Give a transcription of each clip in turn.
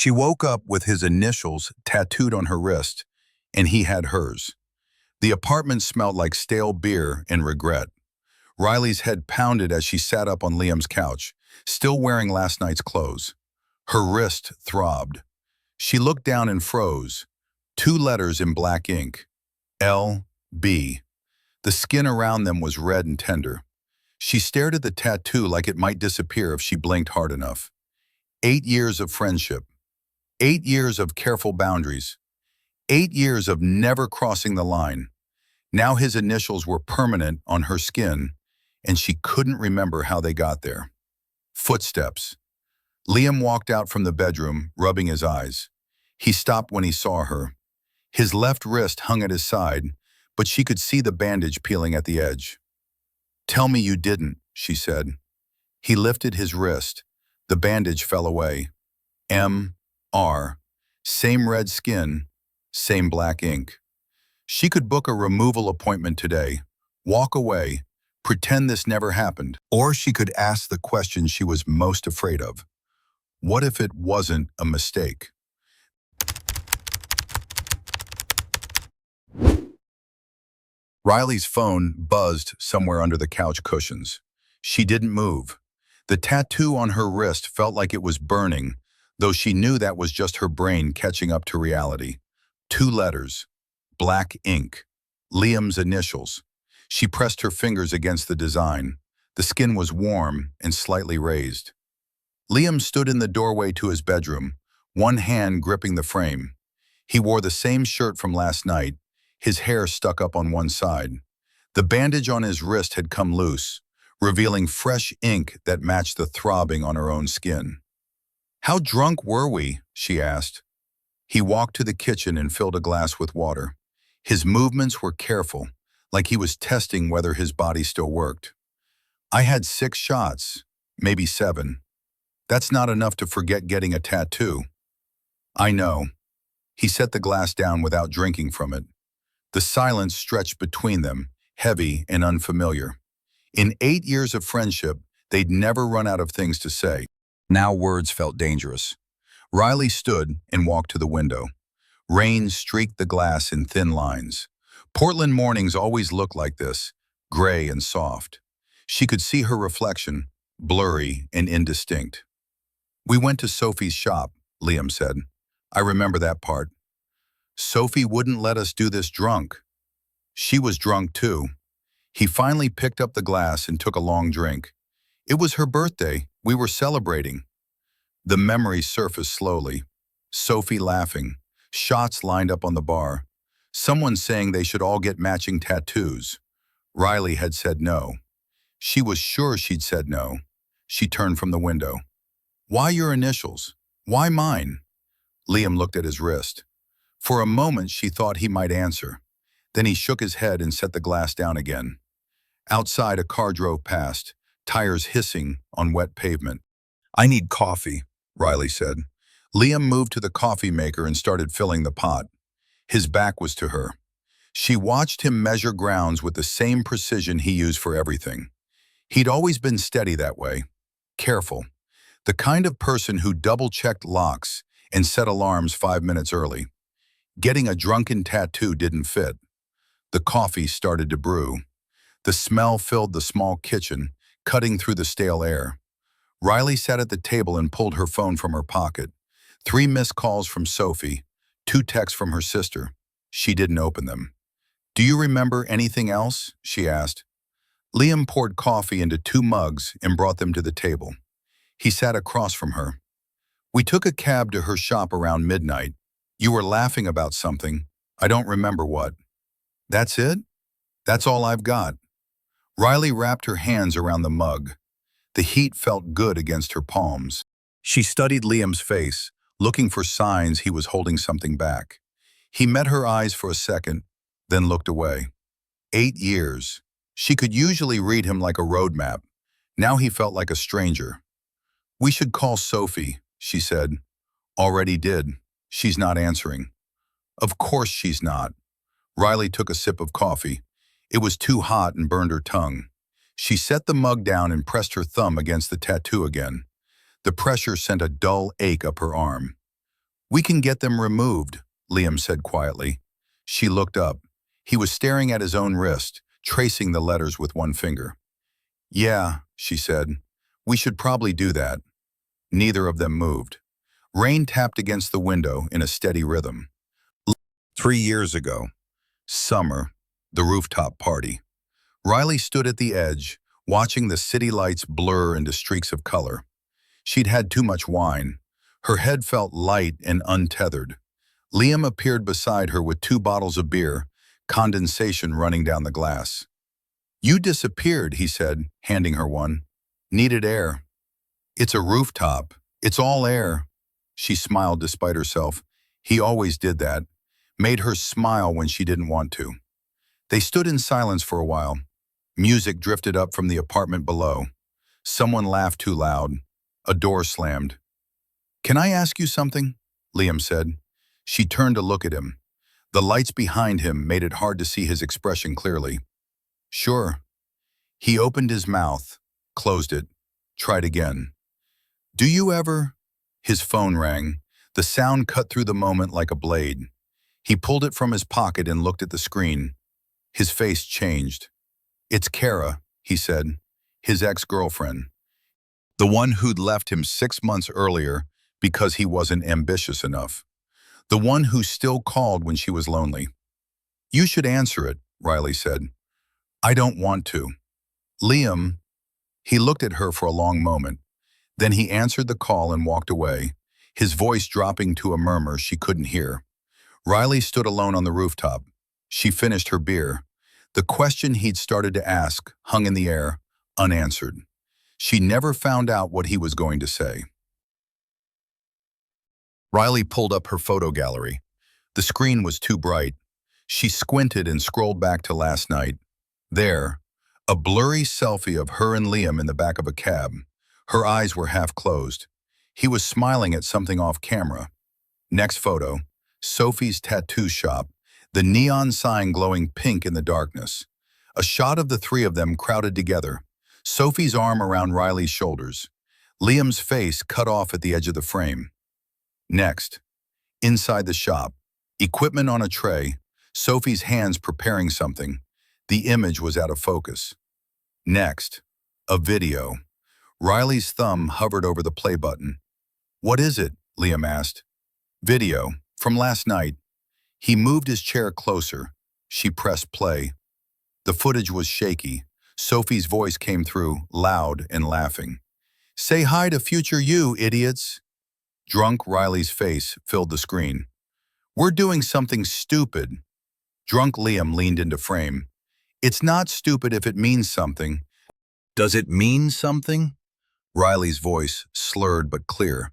She woke up with his initials tattooed on her wrist, and he had hers. The apartment smelled like stale beer and regret. Riley's head pounded as she sat up on Liam's couch, still wearing last night's clothes. Her wrist throbbed. She looked down and froze. 2 letters in black ink. L.B. The skin around them was red and tender. She stared at the tattoo like it might disappear if she blinked hard enough. 8 years of friendship. 8 years of careful boundaries. 8 years of never crossing the line. Now his initials were permanent on her skin, and she couldn't remember how they got there. Footsteps. Liam walked out from the bedroom, rubbing his eyes. He stopped when he saw her. His left wrist hung at his side, but she could see the bandage peeling at the edge. "Tell me you didn't," she said. He lifted his wrist. The bandage fell away. M.R. Same red skin, same black ink. She could book a removal appointment today, walk away, pretend this never happened, or she could ask the question she was most afraid of. What if it wasn't a mistake? Riley's phone buzzed somewhere under the couch cushions. She didn't move. The tattoo on her wrist felt like it was burning, though she knew that was just her brain catching up to reality. 2 letters. Black ink. Liam's initials. She pressed her fingers against the design. The skin was warm and slightly raised. Liam stood in the doorway to his bedroom, one hand gripping the frame. He wore the same shirt from last night, his hair stuck up on one side. The bandage on his wrist had come loose, revealing fresh ink that matched the throbbing on her own skin. "How drunk were we?" she asked. He walked to the kitchen and filled a glass with water. His movements were careful, like he was testing whether his body still worked. "I had 6 shots, maybe 7. That's not enough to forget getting a tattoo." "I know." He set the glass down without drinking from it. The silence stretched between them, heavy and unfamiliar. In 8 years of friendship, they'd never run out of things to say. Now words felt dangerous. Riley stood and walked to the window. Rain streaked the glass in thin lines. Portland mornings always looked like this, gray and soft. She could see her reflection, blurry and indistinct. "We went to Sophie's shop," Liam said. "I remember that part. Sophie wouldn't let us do this drunk." She was drunk too. He finally picked up the glass and took a long drink. "It was her birthday. We were celebrating." The memory surfaced slowly. Sophie laughing. Shots lined up on the bar. Someone saying they should all get matching tattoos. Riley had said no. She was sure she'd said no. She turned from the window. "Why your initials? Why mine?" Liam looked at his wrist. For a moment, she thought he might answer. Then he shook his head and set the glass down again. Outside, a car drove past, tires hissing on wet pavement. "I need coffee," Riley said. Liam moved to the coffee maker and started filling the pot. His back was to her. She watched him measure grounds with the same precision he used for everything. He'd always been steady that way, careful, the kind of person who double-checked locks and set alarms 5 minutes early. Getting a drunken tattoo didn't fit. The coffee started to brew. The smell filled the small kitchen, cutting through the stale air. Riley sat at the table and pulled her phone from her pocket. 3 missed calls from Sophie, 2 texts from her sister. She didn't open them. "Do you remember anything else?" she asked. Liam poured coffee into 2 mugs and brought them to the table. He sat across from her. "We took a cab to her shop around midnight. You were laughing about something. I don't remember what." "That's it? That's all I've got." Riley wrapped her hands around the mug. The heat felt good against her palms. She studied Liam's face, looking for signs he was holding something back. He met her eyes for a second, then looked away. 8 years. She could usually read him like a road map. Now he felt like a stranger. "We should call Sophie," she said. "Already did. She's not answering." "Of course she's not." Riley took a sip of coffee. It was too hot and burned her tongue. She set the mug down and pressed her thumb against the tattoo again. The pressure sent a dull ache up her arm. We can get them removed, Liam said quietly. She looked up. He was staring at his own wrist, tracing the letters with one finger. Yeah, she said. We should probably do that. Neither of them moved. Rain tapped against the window in a steady rhythm. 3 years ago, summer, the rooftop party. Riley stood at the edge, watching the city lights blur into streaks of color. She'd had too much wine. Her head felt light and untethered. Liam appeared beside her with 2 bottles of beer, condensation running down the glass. You disappeared, he said, handing her one. Needed air. It's a rooftop. It's all air. She smiled despite herself. He always did that. Made her smile when she didn't want to. They stood in silence for a while. Music drifted up from the apartment below. Someone laughed too loud. A door slammed. Can I ask you something? Liam said. She turned to look at him. The lights behind him made it hard to see his expression clearly. Sure. He opened his mouth, closed it, tried again. Do you ever? His phone rang. The sound cut through the moment like a blade. He pulled it from his pocket and looked at the screen. His face changed. It's Kara, he said, his ex-girlfriend. The one who'd left him 6 months earlier because he wasn't ambitious enough. The one who still called when she was lonely. You should answer it, Riley said. I don't want to. Liam, he looked at her for a long moment. Then he answered the call and walked away, his voice dropping to a murmur she couldn't hear. Riley stood alone on the rooftop. She finished her beer. The question he'd started to ask hung in the air, unanswered. She never found out what he was going to say. Riley pulled up her photo gallery. The screen was too bright. She squinted and scrolled back to last night. There, a blurry selfie of her and Liam in the back of a cab. Her eyes were half closed. He was smiling at something off camera. Next photo, Sophie's tattoo shop, the neon sign glowing pink in the darkness. A shot of the 3 of them crowded together, Sophie's arm around Riley's shoulders, Liam's face cut off at the edge of the frame. Next, inside the shop, equipment on a tray, Sophie's hands preparing something. The image was out of focus. Next, a video. Riley's thumb hovered over the play button. What is it? Liam asked. Video, from last night. He moved his chair closer. She pressed play. The footage was shaky. Sophie's voice came through, loud and laughing. Say hi to future you, idiots. Drunk Riley's face filled the screen. We're doing something stupid. Drunk Liam leaned into frame. It's not stupid if it means something. Does it mean something? Riley's voice slurred but clear.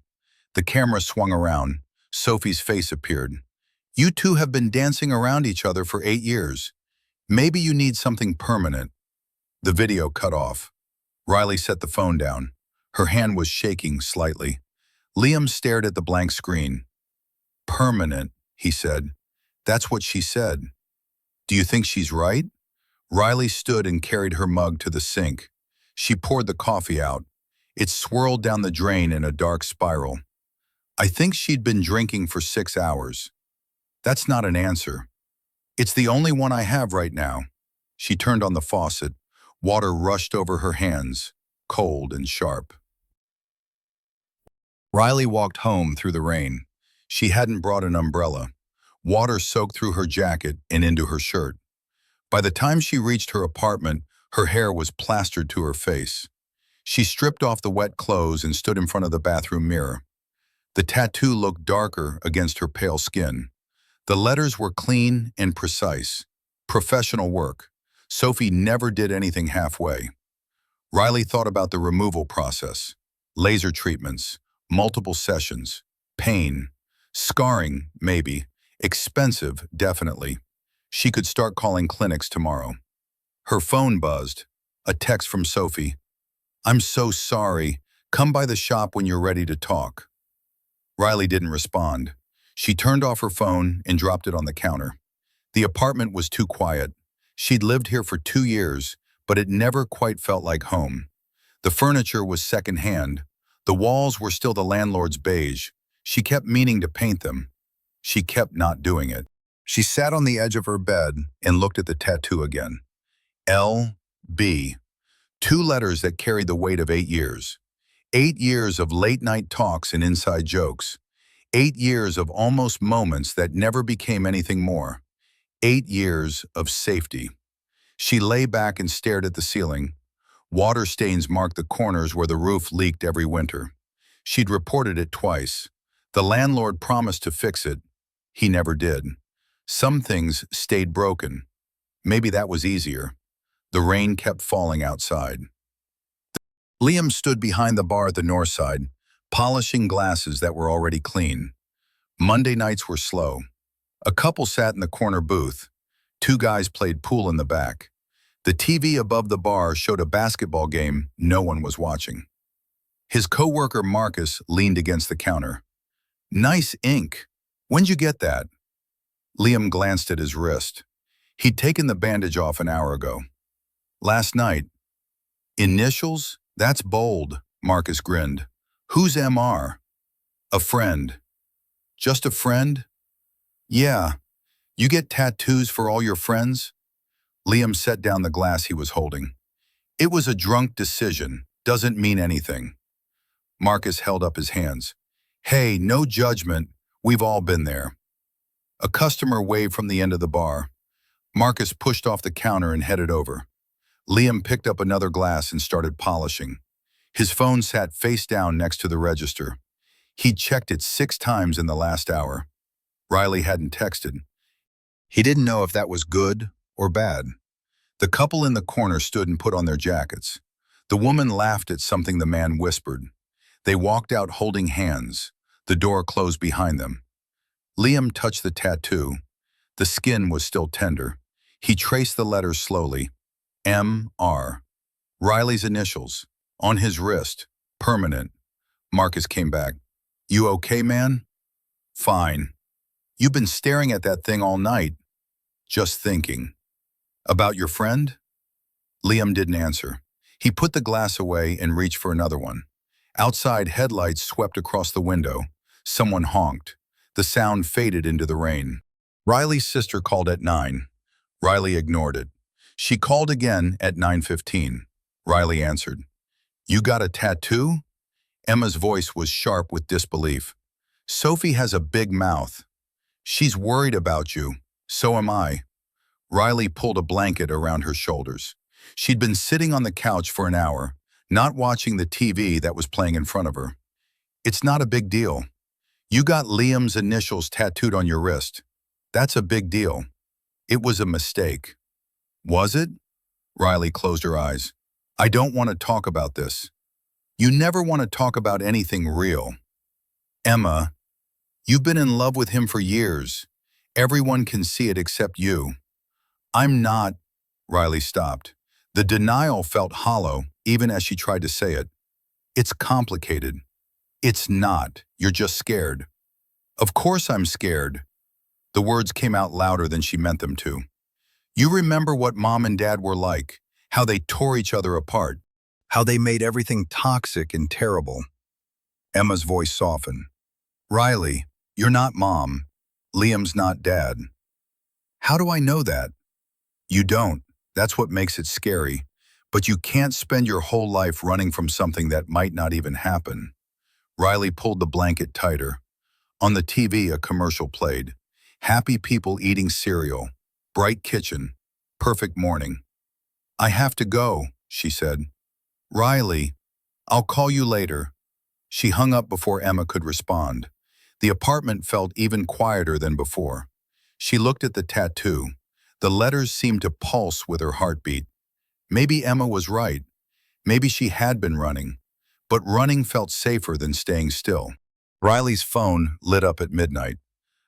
The camera swung around. Sophie's face appeared. You 2 have been dancing around each other for 8 years. Maybe you need something permanent. The video cut off. Riley set the phone down. Her hand was shaking slightly. Liam stared at the blank screen. Permanent, he said. That's what she said. Do you think she's right? Riley stood and carried her mug to the sink. She poured the coffee out. It swirled down the drain in a dark spiral. I think she'd been drinking for 6 hours. That's not an answer. It's the only one I have right now. She turned on the faucet. Water rushed over her hands, cold and sharp. Riley walked home through the rain. She hadn't brought an umbrella. Water soaked through her jacket and into her shirt. By the time she reached her apartment, her hair was plastered to her face. She stripped off the wet clothes and stood in front of the bathroom mirror. The tattoo looked darker against her pale skin. The letters were clean and precise. Professional work. Sophie never did anything halfway. Riley thought about the removal process. Laser treatments, multiple sessions, pain, scarring, maybe, expensive, definitely. She could start calling clinics tomorrow. Her phone buzzed. A text from Sophie. I'm so sorry. Come by the shop when you're ready to talk. Riley didn't respond. She turned off her phone and dropped it on the counter. The apartment was too quiet. She'd lived here for 2 years, but it never quite felt like home. The furniture was secondhand. The walls were still the landlord's beige. She kept meaning to paint them. She kept not doing it. She sat on the edge of her bed and looked at the tattoo again. L.B. Two letters that carried the weight of 8 years. 8 years of late-night talks and inside jokes. 8 years of almost moments that never became anything more. 8 years of safety. She lay back and stared at the ceiling. Water stains marked the corners where the roof leaked every winter. She'd reported it twice. The landlord promised to fix it. He never did. Some things stayed broken. Maybe that was easier. The rain kept falling outside. Liam stood behind the bar at the north side, polishing glasses that were already clean. Monday nights were slow. A couple sat in the corner booth. Two guys played pool in the back. The TV above the bar showed a basketball game no one was watching. His coworker Marcus leaned against the counter. "Nice ink. When'd you get that?" Liam glanced at his wrist. He'd taken the bandage off an hour ago. "Last night." "Initials? That's bold," Marcus grinned. "Who's MR?" "A friend." "Just a friend?" "Yeah. You get tattoos for all your friends?" Liam set down the glass he was holding. "It was a drunk decision. Doesn't mean anything." Marcus held up his hands. "Hey, no judgment. We've all been there." A customer waved from the end of the bar. Marcus pushed off the counter and headed over. Liam picked up another glass and started polishing. His phone sat face down next to the register. He'd checked it 6 times in the last hour. Riley hadn't texted. He didn't know if that was good or bad. The couple in the corner stood and put on their jackets. The woman laughed at something the man whispered. They walked out holding hands. The door closed behind them. Liam touched the tattoo. The skin was still tender. He traced the letters slowly. M.R. Riley's initials. On his wrist. Permanent. Marcus came back. "You okay, man?" "Fine." "You've been staring at that thing all night." "Just thinking." "About your friend?" Liam didn't answer. He put the glass away and reached for another one. Outside, headlights swept across the window. Someone honked. The sound faded into the rain. Riley's sister called at 9. Riley ignored it. She called again at 9:15. Riley answered. "You got a tattoo?" Emma's voice was sharp with disbelief. "Sophie has a big mouth. She's worried about you. So am I." Riley pulled a blanket around her shoulders. She'd been sitting on the couch for an hour, not watching the TV that was playing in front of her. "It's not a big deal. You got Liam's initials tattooed on your wrist. That's a big deal. It was a mistake." "Was it?" Riley closed her eyes. "I don't want to talk about this." "You never want to talk about anything real." "Emma, you've been in love with him for years. Everyone can see it except you." "I'm not." Riley stopped. The denial felt hollow, even as she tried to say it. "It's complicated." "It's not. You're just scared." "Of course I'm scared." The words came out louder than she meant them to. "You remember what Mom and Dad were like, how they tore each other apart, how they made everything toxic and terrible." Emma's voice softened. "Riley, you're not Mom. Liam's not Dad." "How do I know that?" "You don't. That's what makes it scary. But you can't spend your whole life running from something that might not even happen." Riley pulled the blanket tighter. On the TV, a commercial played. Happy people eating cereal. Bright kitchen. Perfect morning. "I have to go," she said. "Riley, I'll call you later." She hung up before Emma could respond. The apartment felt even quieter than before. She looked at the tattoo. The letters seemed to pulse with her heartbeat. Maybe Emma was right. Maybe she had been running. But running felt safer than staying still. Riley's phone lit up at midnight.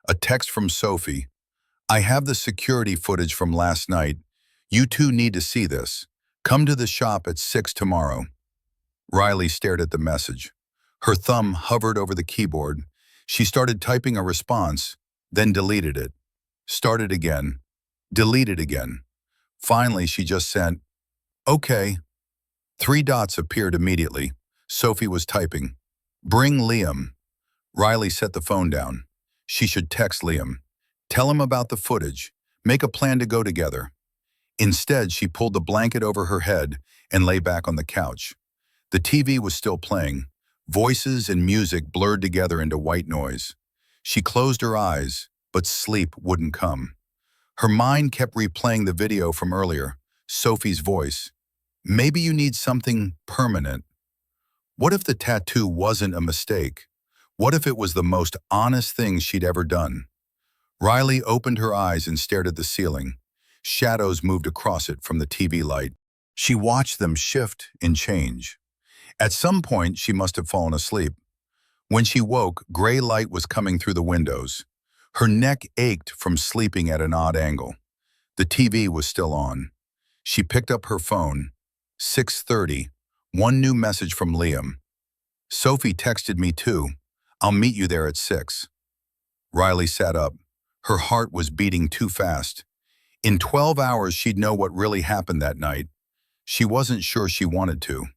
A text from Sophie. "I have the security footage from last night. You two need to see this. Come to the shop at 6 tomorrow." Riley stared at the message. Her thumb hovered over the keyboard. She started typing a response, then deleted it. Started again. Deleted again. Finally, she just sent, "Okay." 3 dots appeared immediately. Sophie was typing. "Bring Liam." Riley set the phone down. She should text Liam. Tell him about the footage. Make a plan to go together. Instead, she pulled the blanket over her head and lay back on the couch. The TV was still playing. Voices and music blurred together into white noise. She closed her eyes, but sleep wouldn't come. Her mind kept replaying the video from earlier, Sophie's voice. Maybe you need something permanent. What if the tattoo wasn't a mistake? What if it was the most honest thing she'd ever done? Riley opened her eyes and stared at the ceiling. Shadows moved across it from the TV light. She watched them shift and change. At some point, she must have fallen asleep. When she woke, gray light was coming through the windows. Her neck ached from sleeping at an odd angle. The TV was still on. She picked up her phone. 6:30. One new message from Liam. Sophie texted me too. I'll meet you there at 6. Riley sat up. Her heart was beating too fast. In 12 hours, she'd know what really happened that night. She wasn't sure she wanted to.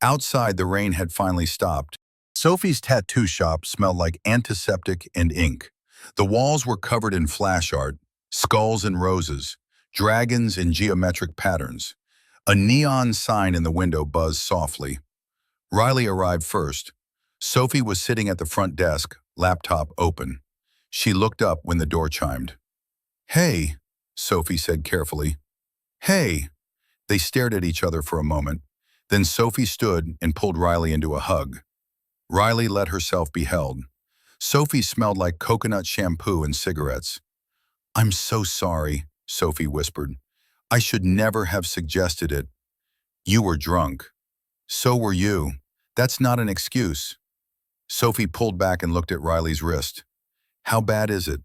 Outside, the rain had finally stopped. Sophie's tattoo shop smelled like antiseptic and ink. The walls were covered in flash art, skulls and roses, dragons in geometric patterns. A neon sign in the window buzzed softly. Riley arrived first. Sophie was sitting at the front desk, laptop open. She looked up when the door chimed. "Hey," Sophie said carefully. "Hey." They stared at each other for a moment. Then Sophie stood and pulled Riley into a hug. Riley let herself be held. Sophie smelled like coconut shampoo and cigarettes. "I'm so sorry," Sophie whispered. "I should never have suggested it. You were drunk." "So were you. That's not an excuse." Sophie pulled back and looked at Riley's wrist. "How bad is it?"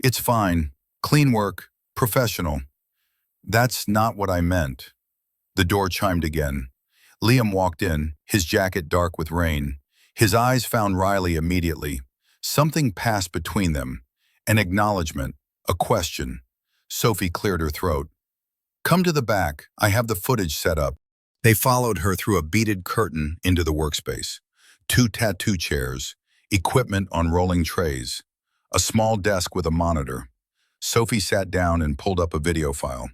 "It's fine. Clean work. Professional." "That's not what I meant." The door chimed again. Liam walked in, his jacket dark with rain. His eyes found Riley immediately. Something passed between them. An acknowledgement, a question. Sophie cleared her throat. "Come to the back. I have the footage set up." They followed her through a beaded curtain into the workspace. 2 tattoo chairs, equipment on rolling trays, a small desk with a monitor. Sophie sat down and pulled up a video file.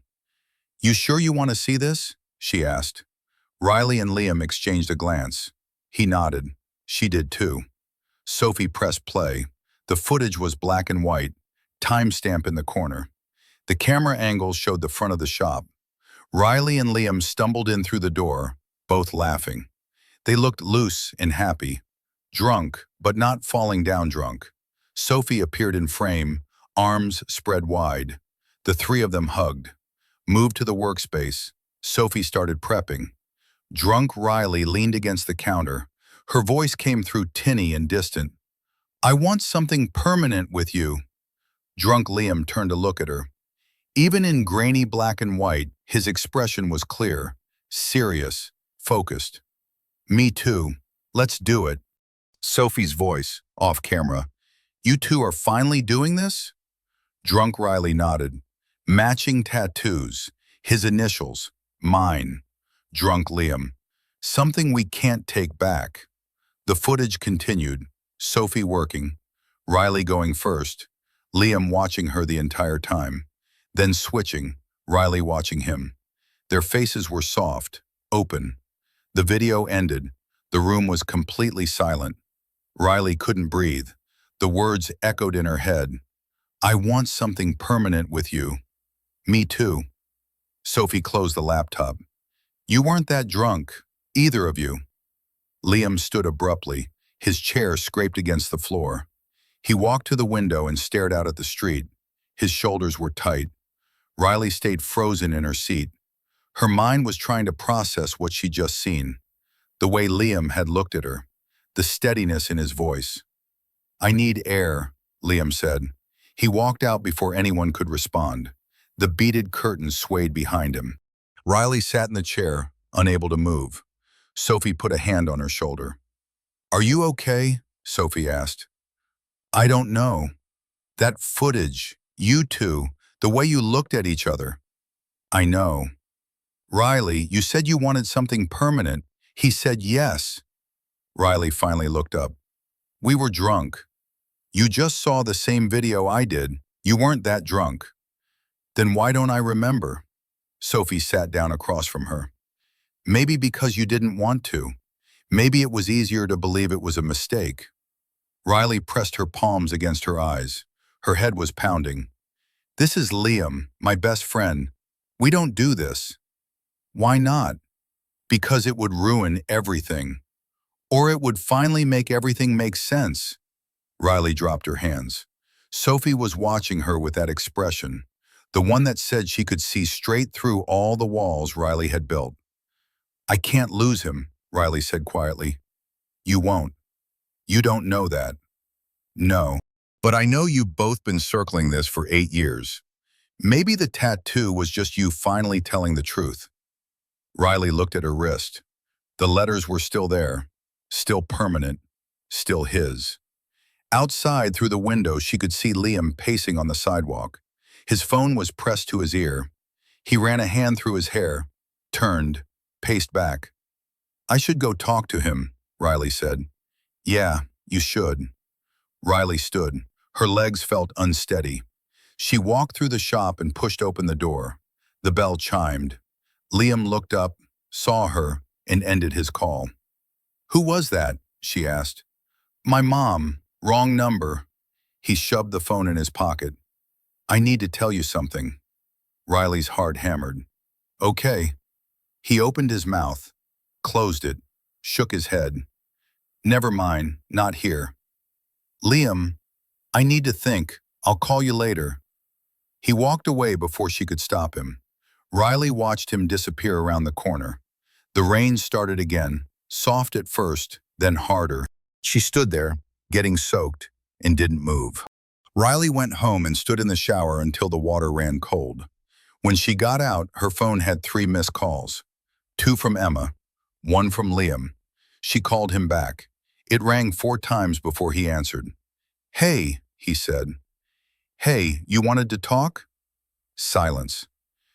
"You sure you want to see this?" she asked. Riley and Liam exchanged a glance. He nodded. She did too. Sophie pressed play. The footage was black and white, timestamp in the corner. The camera angle showed the front of the shop. Riley and Liam stumbled in through the door, both laughing. They looked loose and happy. Drunk, but not falling down drunk. Sophie appeared in frame, arms spread wide. The 3 of them hugged. Moved to the workspace. Sophie started prepping. Drunk Riley leaned against the counter. Her voice came through tinny and distant. "I want something permanent with you." Drunk Liam turned to look at her. Even in grainy black and white, his expression was clear, serious, focused. "Me too. Let's do it." Sophie's voice, off camera. "You two are finally doing this?" Drunk Riley nodded. Matching tattoos. His initials. Mine. Drunk Liam. "Something we can't take back." The footage continued. Sophie working. Riley going first. Liam watching her the entire time. Then switching. Riley watching him. Their faces were soft, open. The video ended. The room was completely silent. Riley couldn't breathe. The words echoed in her head. "I want something permanent with you." "Me too." Sophie closed the laptop. "You weren't that drunk, either of you." Liam stood abruptly. His chair scraped against the floor. He walked to the window and stared out at the street. His shoulders were tight. Riley stayed frozen in her seat. Her mind was trying to process what she'd just seen. The way Liam had looked at her. The steadiness in his voice. "I need air," Liam said. He walked out before anyone could respond. The beaded curtains swayed behind him. Riley sat in the chair, unable to move. Sophie put a hand on her shoulder. "Are you okay?" Sophie asked. "I don't know. That footage, you two, the way you looked at each other." "I know." "Riley, you said you wanted something permanent." "He said yes." Riley finally looked up. We were drunk. You just saw the same video I did. You weren't that drunk. Then why don't I remember? Sophie sat down across from her. Maybe because you didn't want to. Maybe it was easier to believe it was a mistake. Riley pressed her palms against her eyes. Her head was pounding. This is Liam, my best friend. We don't do this. Why not? Because it would ruin everything. Or it would finally make everything make sense. Riley dropped her hands. Sophie was watching her with that expression, the one that said she could see straight through all the walls Riley had built. I can't lose him, Riley said quietly. You won't. You don't know that. No. But I know you've both been circling this for 8 years. Maybe the tattoo was just you finally telling the truth. Riley looked at her wrist. The letters were still there, still permanent, still his. Outside, through the window, she could see Liam pacing on the sidewalk. His phone was pressed to his ear. He ran a hand through his hair, turned, paced back. I should go talk to him, Riley said. Yeah, you should. Riley stood. Her legs felt unsteady. She walked through the shop and pushed open the door. The bell chimed. Liam looked up, saw her, and ended his call. Who was that? She asked. My mom. Wrong number. He shoved the phone in his pocket. I need to tell you something. Riley's heart hammered. Okay. He opened his mouth, closed it, shook his head. Never mind, not here. Liam, I need to think. I'll call you later. He walked away before she could stop him. Riley watched him disappear around the corner. The rain started again, soft at first, then harder. She stood there, getting soaked, and didn't move. Riley went home and stood in the shower until the water ran cold. When she got out, her phone had 3 missed calls. 2 from Emma, 1 from Liam. She called him back. It rang 4 times before he answered. Hey, he said. Hey, you wanted to talk? Silence.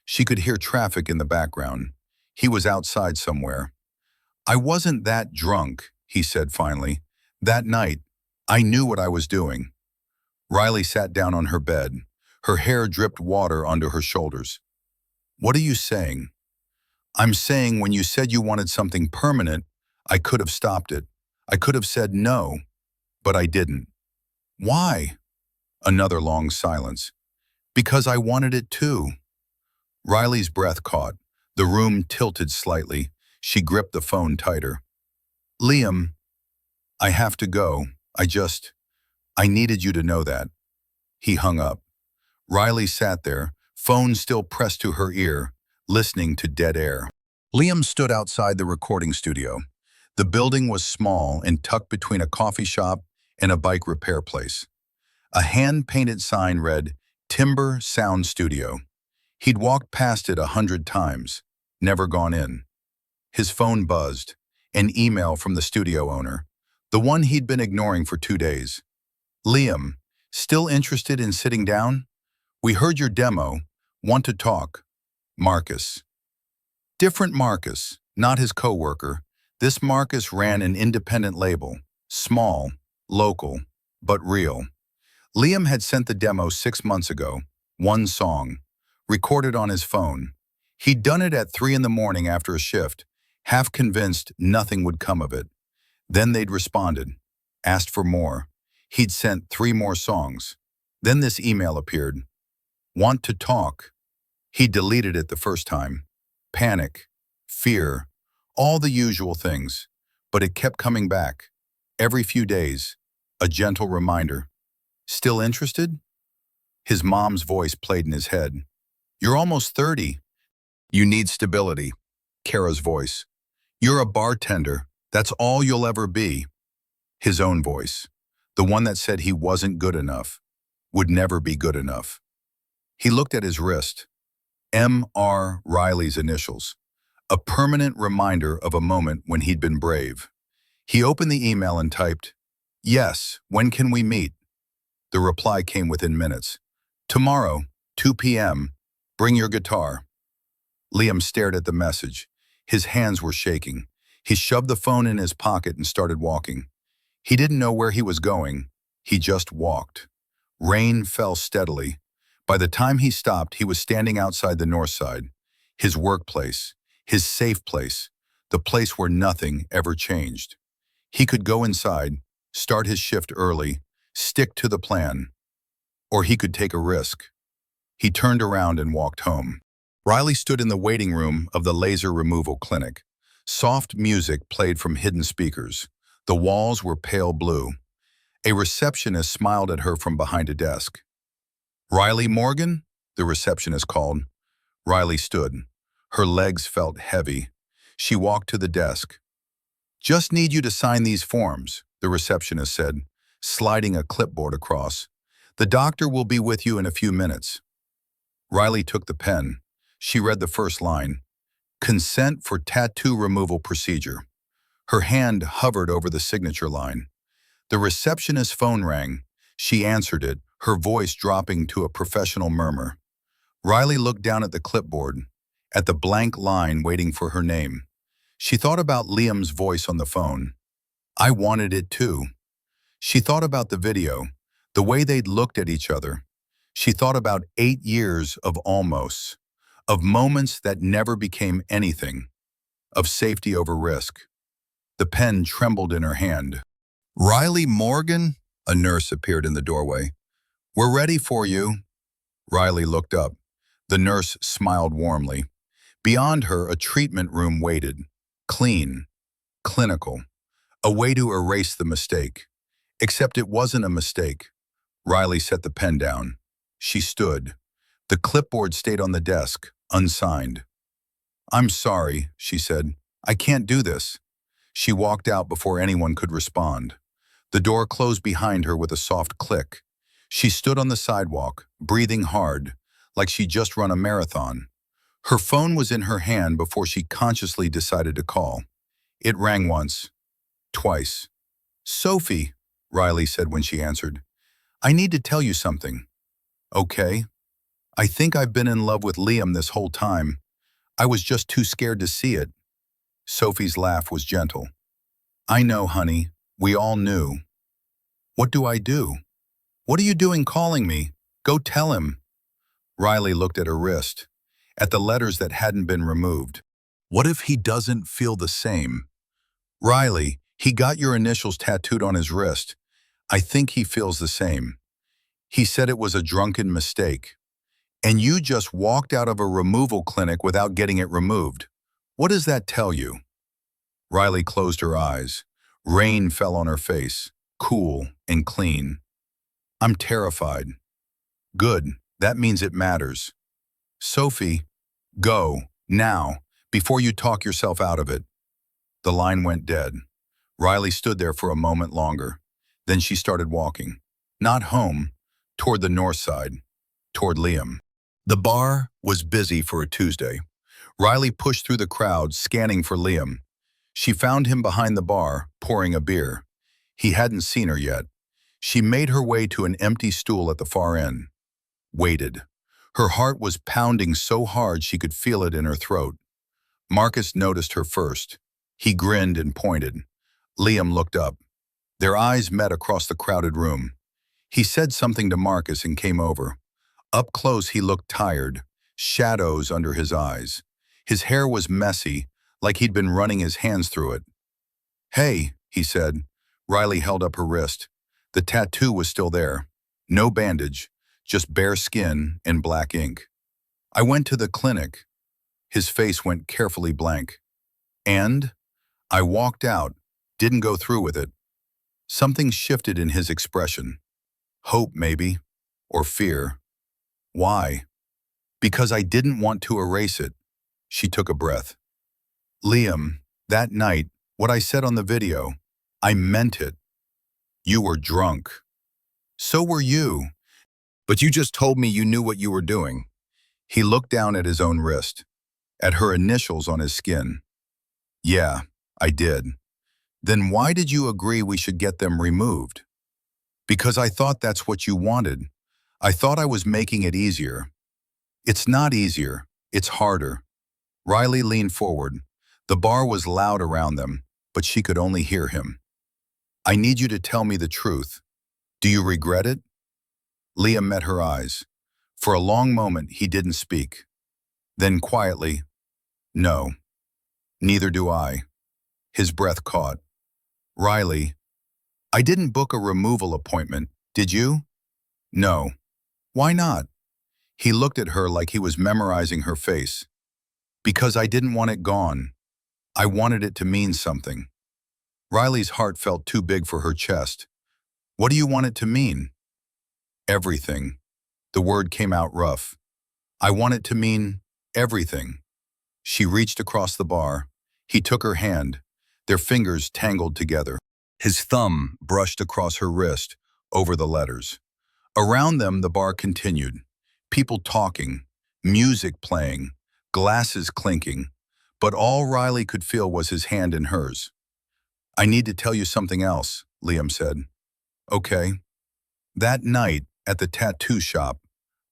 She could hear traffic in the background. He was outside somewhere. I wasn't that drunk, he said finally. That night, I knew what I was doing. Riley sat down on her bed. Her hair dripped water onto her shoulders. What are you saying? I'm saying when you said you wanted something permanent, I could have stopped it. I could have said no, but I didn't. Why? Another long silence. Because I wanted it too. Riley's breath caught. The room tilted slightly. She gripped the phone tighter. Liam, I have to go. I needed you to know that. He hung up. Riley sat there, phone still pressed to her ear, listening to dead air. Liam stood outside the recording studio. The building was small and tucked between a coffee shop and a bike repair place. A hand-painted sign read, Timber Sound Studio. He'd walked past it 100 times, never gone in. His phone buzzed, an email from the studio owner, the one he'd been ignoring for 2 days. Liam, still interested in sitting down? We heard your demo. Want to talk? Marcus. Different Marcus, not his co-worker. This Marcus ran an independent label, small, local, but real. Liam had sent the demo 6 months ago, 1 song, recorded on his phone. He'd done it at 3 in the morning after a shift, half convinced nothing would come of it. Then they'd responded, asked for more. He'd sent 3 more songs. Then this email appeared. Want to talk. He deleted it the first time. Panic, fear, all the usual things. But it kept coming back. Every few days, a gentle reminder. Still interested? His mom's voice played in his head. You're almost 30. You need stability. Kara's voice. You're a bartender. That's all you'll ever be. His own voice. The one that said he wasn't good enough. Would never be good enough. He looked at his wrist. M.R. Riley's initials. A permanent reminder of a moment when he'd been brave. He opened the email and typed, Yes, when can we meet? The reply came within minutes. Tomorrow, 2 p.m. Bring your guitar. Liam stared at the message. His hands were shaking. He shoved the phone in his pocket and started walking. He didn't know where he was going. He just walked. Rain fell steadily. By the time he stopped, he was standing outside the north side, his workplace, his safe place, the place where nothing ever changed. He could go inside, start his shift early, stick to the plan, or he could take a risk. He turned around and walked home. Riley stood in the waiting room of the laser removal clinic. Soft music played from hidden speakers. The walls were pale blue. A receptionist smiled at her from behind a desk. "Riley Morgan?" the receptionist called. Riley stood. Her legs felt heavy. She walked to the desk. "Just need you to sign these forms," the receptionist said, sliding a clipboard across. "The doctor will be with you in a few minutes." Riley took the pen. She read the first line. "Consent for tattoo removal procedure." Her hand hovered over the signature line. The receptionist's phone rang. She answered it, her voice dropping to a professional murmur. Riley looked down at the clipboard, at the blank line waiting for her name. She thought about Liam's voice on the phone. "I wanted it too." She thought about the video, the way they'd looked at each other. She thought about 8 years of almosts, of moments that never became anything, of safety over risk. The pen trembled in her hand. "Riley Morgan?" A nurse appeared in the doorway. "We're ready for you." Riley looked up. The nurse smiled warmly. Beyond her, a treatment room waited. Clean, clinical, a way to erase the mistake. Except it wasn't a mistake. Riley set the pen down. She stood. The clipboard stayed on the desk, unsigned. "I'm sorry," she said. "I can't do this." She walked out before anyone could respond. The door closed behind her with a soft click. She stood on the sidewalk, breathing hard, like she'd just run a marathon. Her phone was in her hand before she consciously decided to call. It rang once, twice. "Sophie," Riley said when she answered. "I need to tell you something." "Okay." "I think I've been in love with Liam this whole time. I was just too scared to see it." Sophie's laugh was gentle. "I know, honey. We all knew." "What do I do?" "What are you doing calling me? Go tell him." Riley looked at her wrist, at the letters that hadn't been removed. "What if he doesn't feel the same?" "Riley, he got your initials tattooed on his wrist. I think he feels the same. He said it was a drunken mistake. And you just walked out of a removal clinic without getting it removed. What does that tell you?" Riley closed her eyes. Rain fell on her face, cool and clean. "I'm terrified." "Good, that means it matters." "Sophie, go, now, before you talk yourself out of it." The line went dead. Riley stood there for a moment longer. Then she started walking. Not home, toward the north side, toward Liam. The bar was busy for a Tuesday. Riley pushed through the crowd, scanning for Liam. She found him behind the bar, pouring a beer. He hadn't seen her yet. She made her way to an empty stool at the far end. Waited. Her heart was pounding so hard she could feel it in her throat. Marcus noticed her first. He grinned and pointed. Liam looked up. Their eyes met across the crowded room. He said something to Marcus and came over. Up close he looked tired, shadows under his eyes. His hair was messy, like he'd been running his hands through it. "Hey," he said. Riley held up her wrist. The tattoo was still there. No bandage, just bare skin and black ink. "I went to the clinic." His face went carefully blank. "And?" "I walked out, didn't go through with it." Something shifted in his expression. Hope, maybe, or fear. "Why?" "Because I didn't want to erase it." She took a breath. "Liam, that night, what I said on the video, I meant it. You were drunk. So were you. But you just told me you knew what you were doing." He looked down at his own wrist, at her initials on his skin. "Yeah, I did." "Then why did you agree we should get them removed?" "Because I thought that's what you wanted. I thought I was making it easier." "It's not easier, it's harder." Riley leaned forward. The bar was loud around them, but she could only hear him. I need you to tell me the truth. Do you regret it? Liam met her eyes. For a long moment, he didn't speak. Then quietly, no, neither do I. His breath caught. Riley, I didn't book a removal appointment, did you? No. Why not? He looked at her like he was memorizing her face. Because I didn't want it gone. I wanted it to mean something. Riley's heart felt too big for her chest. What do you want it to mean? Everything. The word came out rough. I want it to mean everything. She reached across the bar. He took her hand. Their fingers tangled together. His thumb brushed across her wrist, over the letters. Around them, the bar continued. People talking, music playing, glasses clinking. But all Riley could feel was his hand in hers. I need to tell you something else, Liam said. Okay. That night, at the tattoo shop,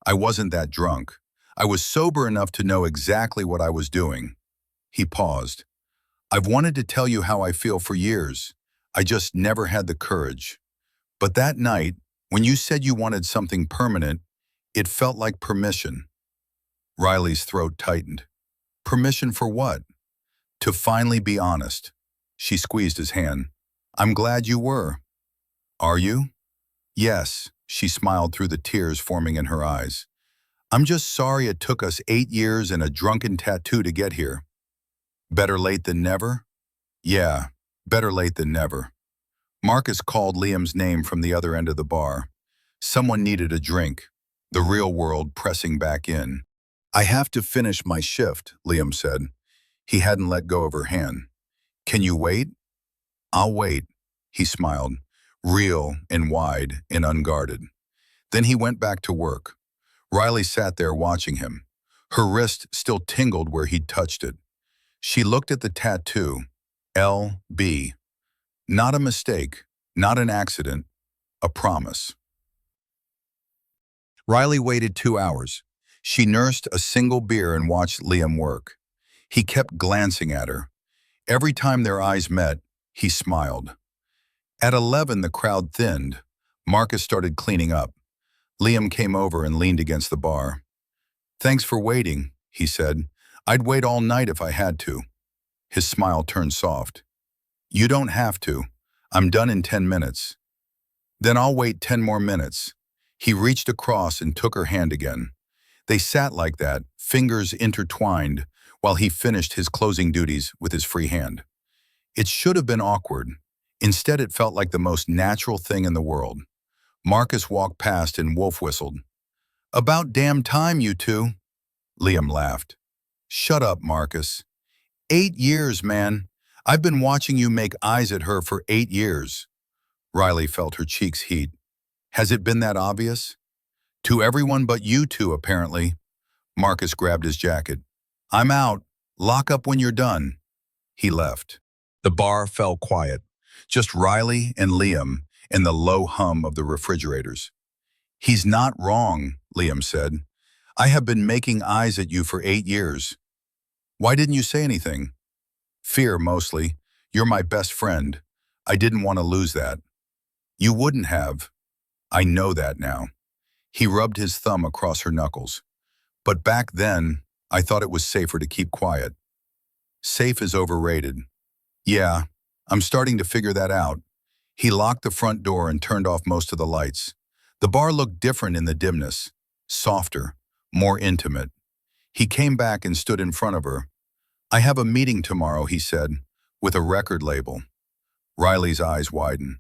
I wasn't that drunk. I was sober enough to know exactly what I was doing. He paused. I've wanted to tell you how I feel for years. I just never had the courage. But that night, when you said you wanted something permanent, it felt like permission. Riley's throat tightened. Permission for what? To finally be honest. She squeezed his hand. I'm glad you were. Are you? Yes, she smiled through the tears forming in her eyes. I'm just sorry it took us 8 years and a drunken tattoo to get here. Better late than never? Yeah, better late than never. Marcus called Liam's name from the other end of the bar. Someone needed a drink, the real world pressing back in. I have to finish my shift, Liam said. He hadn't let go of her hand. Can you wait? I'll wait, he smiled, real and wide and unguarded. Then he went back to work. Riley sat there watching him. Her wrist still tingled where he'd touched it. She looked at the tattoo, L.B. Not a mistake, not an accident, a promise. Riley waited 2 hours. She nursed a single beer and watched Liam work. He kept glancing at her. Every time their eyes met, he smiled. At 11, the crowd thinned. Marcus started cleaning up. Liam came over and leaned against the bar. Thanks for waiting, he said. I'd wait all night if I had to. His smile turned soft. You don't have to. I'm done in 10 minutes. Then I'll wait 10 more minutes. He reached across and took her hand again. They sat like that, fingers intertwined, while he finished his closing duties with his free hand. It should have been awkward. Instead, it felt like the most natural thing in the world. Marcus walked past and wolf whistled. About damn time, you two. Liam laughed. Shut up, Marcus. 8 years, man. I've been watching you make eyes at her for 8 years. Riley felt her cheeks heat. Has it been that obvious? To everyone but you two, apparently. Marcus grabbed his jacket. I'm out. Lock up when you're done. He left. The bar fell quiet. Just Riley and Liam and the low hum of the refrigerators. He's not wrong, Liam said. I have been making eyes at you for 8 years. Why didn't you say anything? Fear, mostly. You're my best friend. I didn't want to lose that. You wouldn't have. I know that now. He rubbed his thumb across her knuckles. But back then, I thought it was safer to keep quiet. Safe is overrated. Yeah, I'm starting to figure that out. He locked the front door and turned off most of the lights. The bar looked different in the dimness, softer, more intimate. He came back and stood in front of her. I have a meeting tomorrow, he said, with a record label. Riley's eyes widened.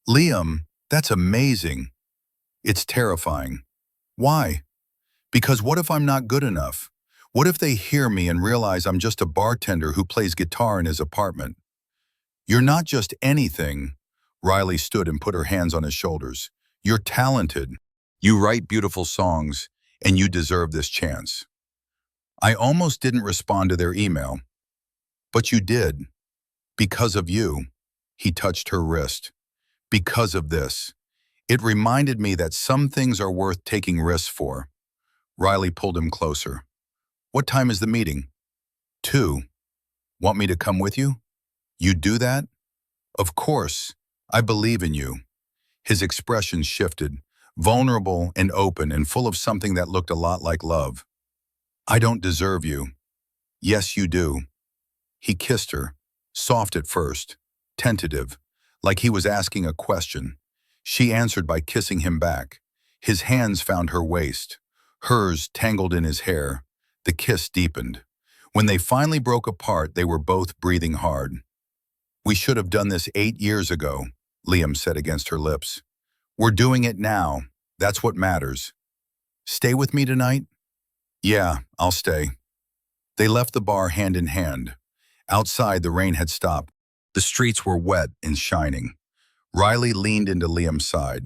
Liam, that's amazing. It's terrifying. Why? Because what if I'm not good enough? What if they hear me and realize I'm just a bartender who plays guitar in his apartment? You're not just anything. Riley stood and put her hands on his shoulders. You're talented. You write beautiful songs, and you deserve this chance. I almost didn't respond to their email. But you did. Because of you. He touched her wrist. Because of this. It reminded me that some things are worth taking risks for. Riley pulled him closer. What time is the meeting? 2. Want me to come with you? You do that? Of course. I believe in you. His expression shifted, vulnerable and open and full of something that looked a lot like love. I don't deserve you. Yes, you do. He kissed her, soft at first, tentative, like he was asking a question. She answered by kissing him back. His hands found her waist, hers tangled in his hair. The kiss deepened. When they finally broke apart, they were both breathing hard. We should have done this 8 years ago, Liam said against her lips. We're doing it now. That's what matters. Stay with me tonight? Yeah, I'll stay. They left the bar hand in hand. Outside, the rain had stopped. The streets were wet and shining. Riley leaned into Liam's side.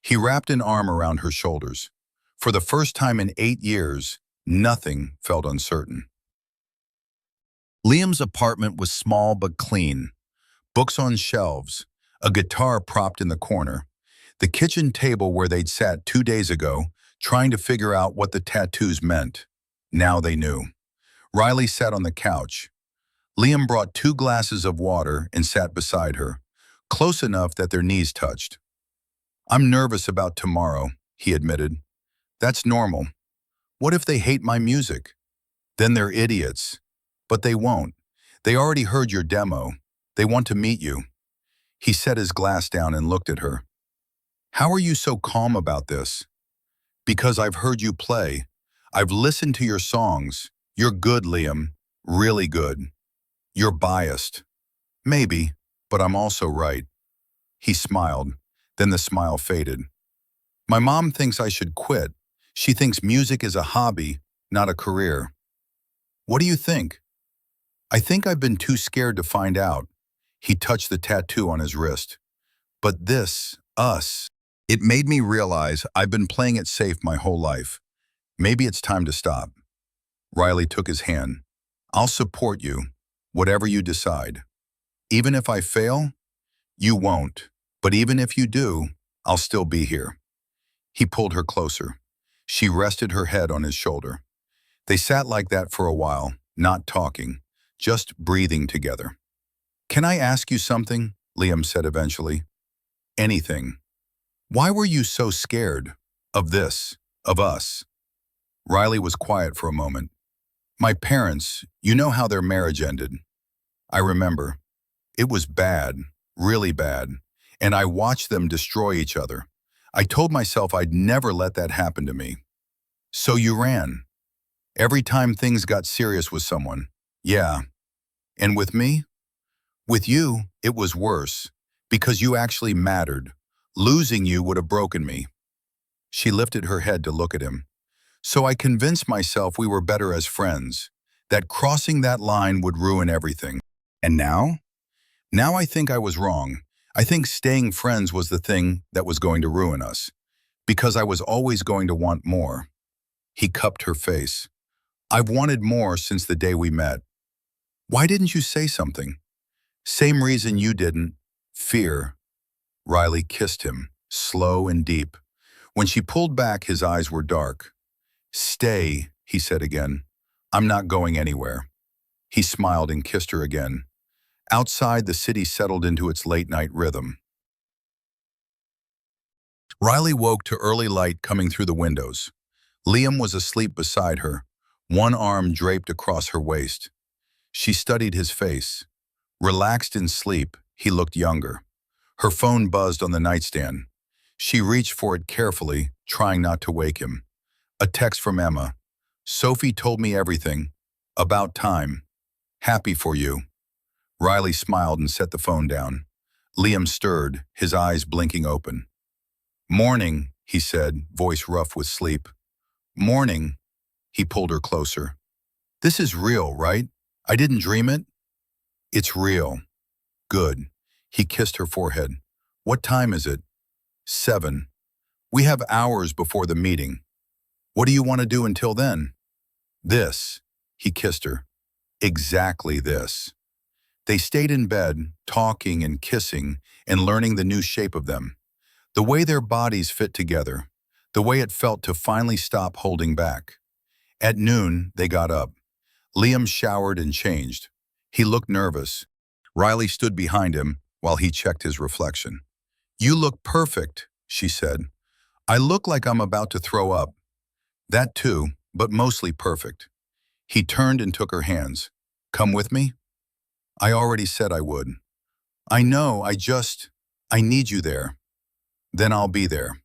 He wrapped an arm around her shoulders. For the first time in 8 years, nothing felt uncertain. Liam's apartment was small but clean. Books on shelves, a guitar propped in the corner, the kitchen table where they'd sat 2 days ago, trying to figure out what the tattoos meant. Now they knew. Riley sat on the couch. Liam brought 2 glasses of water and sat beside her, close enough that their knees touched. I'm nervous about tomorrow, he admitted. That's normal. What if they hate my music? Then they're idiots. But they won't. They already heard your demo. They want to meet you. He set his glass down and looked at her. How are you so calm about this? Because I've heard you play. I've listened to your songs. You're good, Liam. Really good. You're biased. Maybe, but I'm also right. He smiled. Then the smile faded. My mom thinks I should quit. She thinks music is a hobby, not a career. What do you think? I think I've been too scared to find out. He touched the tattoo on his wrist. But this, us, it made me realize I've been playing it safe my whole life. Maybe it's time to stop. Riley took his hand. I'll support you, whatever you decide. Even if I fail, you won't. But even if you do, I'll still be here. He pulled her closer. She rested her head on his shoulder. They sat like that for a while, not talking, just breathing together. Can I ask you something? Liam said eventually. Anything. Why were you so scared? Of this, of us? Riley was quiet for a moment. My parents, you know how their marriage ended. I remember. It was bad, really bad, and I watched them destroy each other. I told myself I'd never let that happen to me. So you ran. Every time things got serious with someone. Yeah. And with me? With you, it was worse, because you actually mattered. Losing you would have broken me. She lifted her head to look at him. So I convinced myself we were better as friends, that crossing that line would ruin everything. And now? Now I think I was wrong. I think staying friends was the thing that was going to ruin us, because I was always going to want more. He cupped her face. I've wanted more since the day we met. Why didn't you say something? Same reason you didn't. Fear. Riley kissed him, slow and deep. When she pulled back, his eyes were dark. Stay, he said again. I'm not going anywhere. He smiled and kissed her again. Outside, the city settled into its late-night rhythm. Riley woke to early light coming through the windows. Liam was asleep beside her, one arm draped across her waist. She studied his face. Relaxed in sleep, he looked younger. Her phone buzzed on the nightstand. She reached for it carefully, trying not to wake him. A text from Emma. Sophie told me everything. About time. Happy for you. Riley smiled and set the phone down. Liam stirred, his eyes blinking open. Morning, he said, voice rough with sleep. Morning. He pulled her closer. This is real, right? I didn't dream it? It's real. Good. He kissed her forehead. What time is it? 7. We have hours before the meeting. What do you want to do until then? This. He kissed her. Exactly this. They stayed in bed, talking and kissing and learning the new shape of them. The way their bodies fit together. The way it felt to finally stop holding back. At noon, they got up. Liam showered and changed. He looked nervous. Riley stood behind him while he checked his reflection. "You look perfect," she said. "I look like I'm about to throw up." "That too, but mostly perfect." He turned and took her hands. "Come with me?" "I already said I would." "I know, I need you there." "Then I'll be there."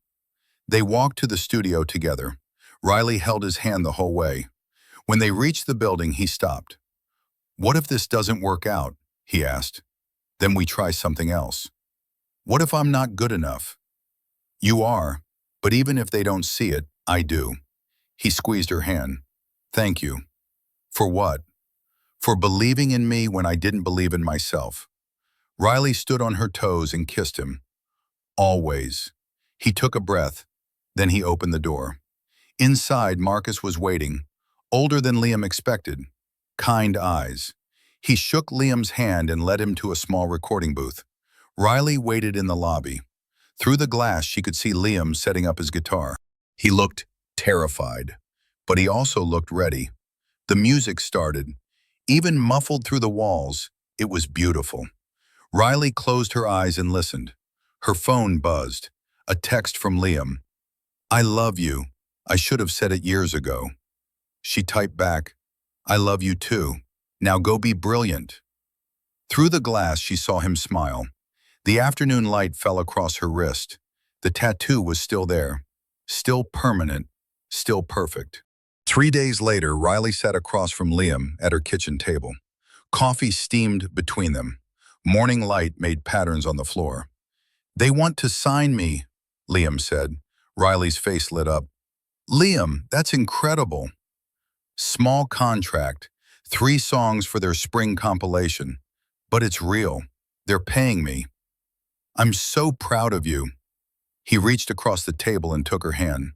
They walked to the studio together. Riley held his hand the whole way. When they reached the building, he stopped. "What if this doesn't work out?" he asked. "Then we try something else." "What if I'm not good enough?" "You are, but even if they don't see it, I do." He squeezed her hand. "Thank you." "For what?" "For believing in me when I didn't believe in myself." Riley stood on her toes and kissed him. "Always." He took a breath. Then he opened the door. Inside, Marcus was waiting, older than Liam expected, kind eyes. He shook Liam's hand and led him to a small recording booth. Riley waited in the lobby. Through the glass, she could see Liam setting up his guitar. He looked terrified, but he also looked ready. The music started. Even muffled through the walls, it was beautiful. Riley closed her eyes and listened. Her phone buzzed. A text from Liam. "I love you. I should have said it years ago." She typed back, "I love you too. Now go be brilliant." Through the glass, she saw him smile. The afternoon light fell across her wrist. The tattoo was still there. Still permanent. Still perfect. 3 days later, Riley sat across from Liam at her kitchen table. Coffee steamed between them. Morning light made patterns on the floor. "They want to sign me," Liam said. Riley's face lit up. "Liam, that's incredible." "Small contract, 3 songs for their spring compilation. But it's real. They're paying me." "I'm so proud of you." He reached across the table and took her hand.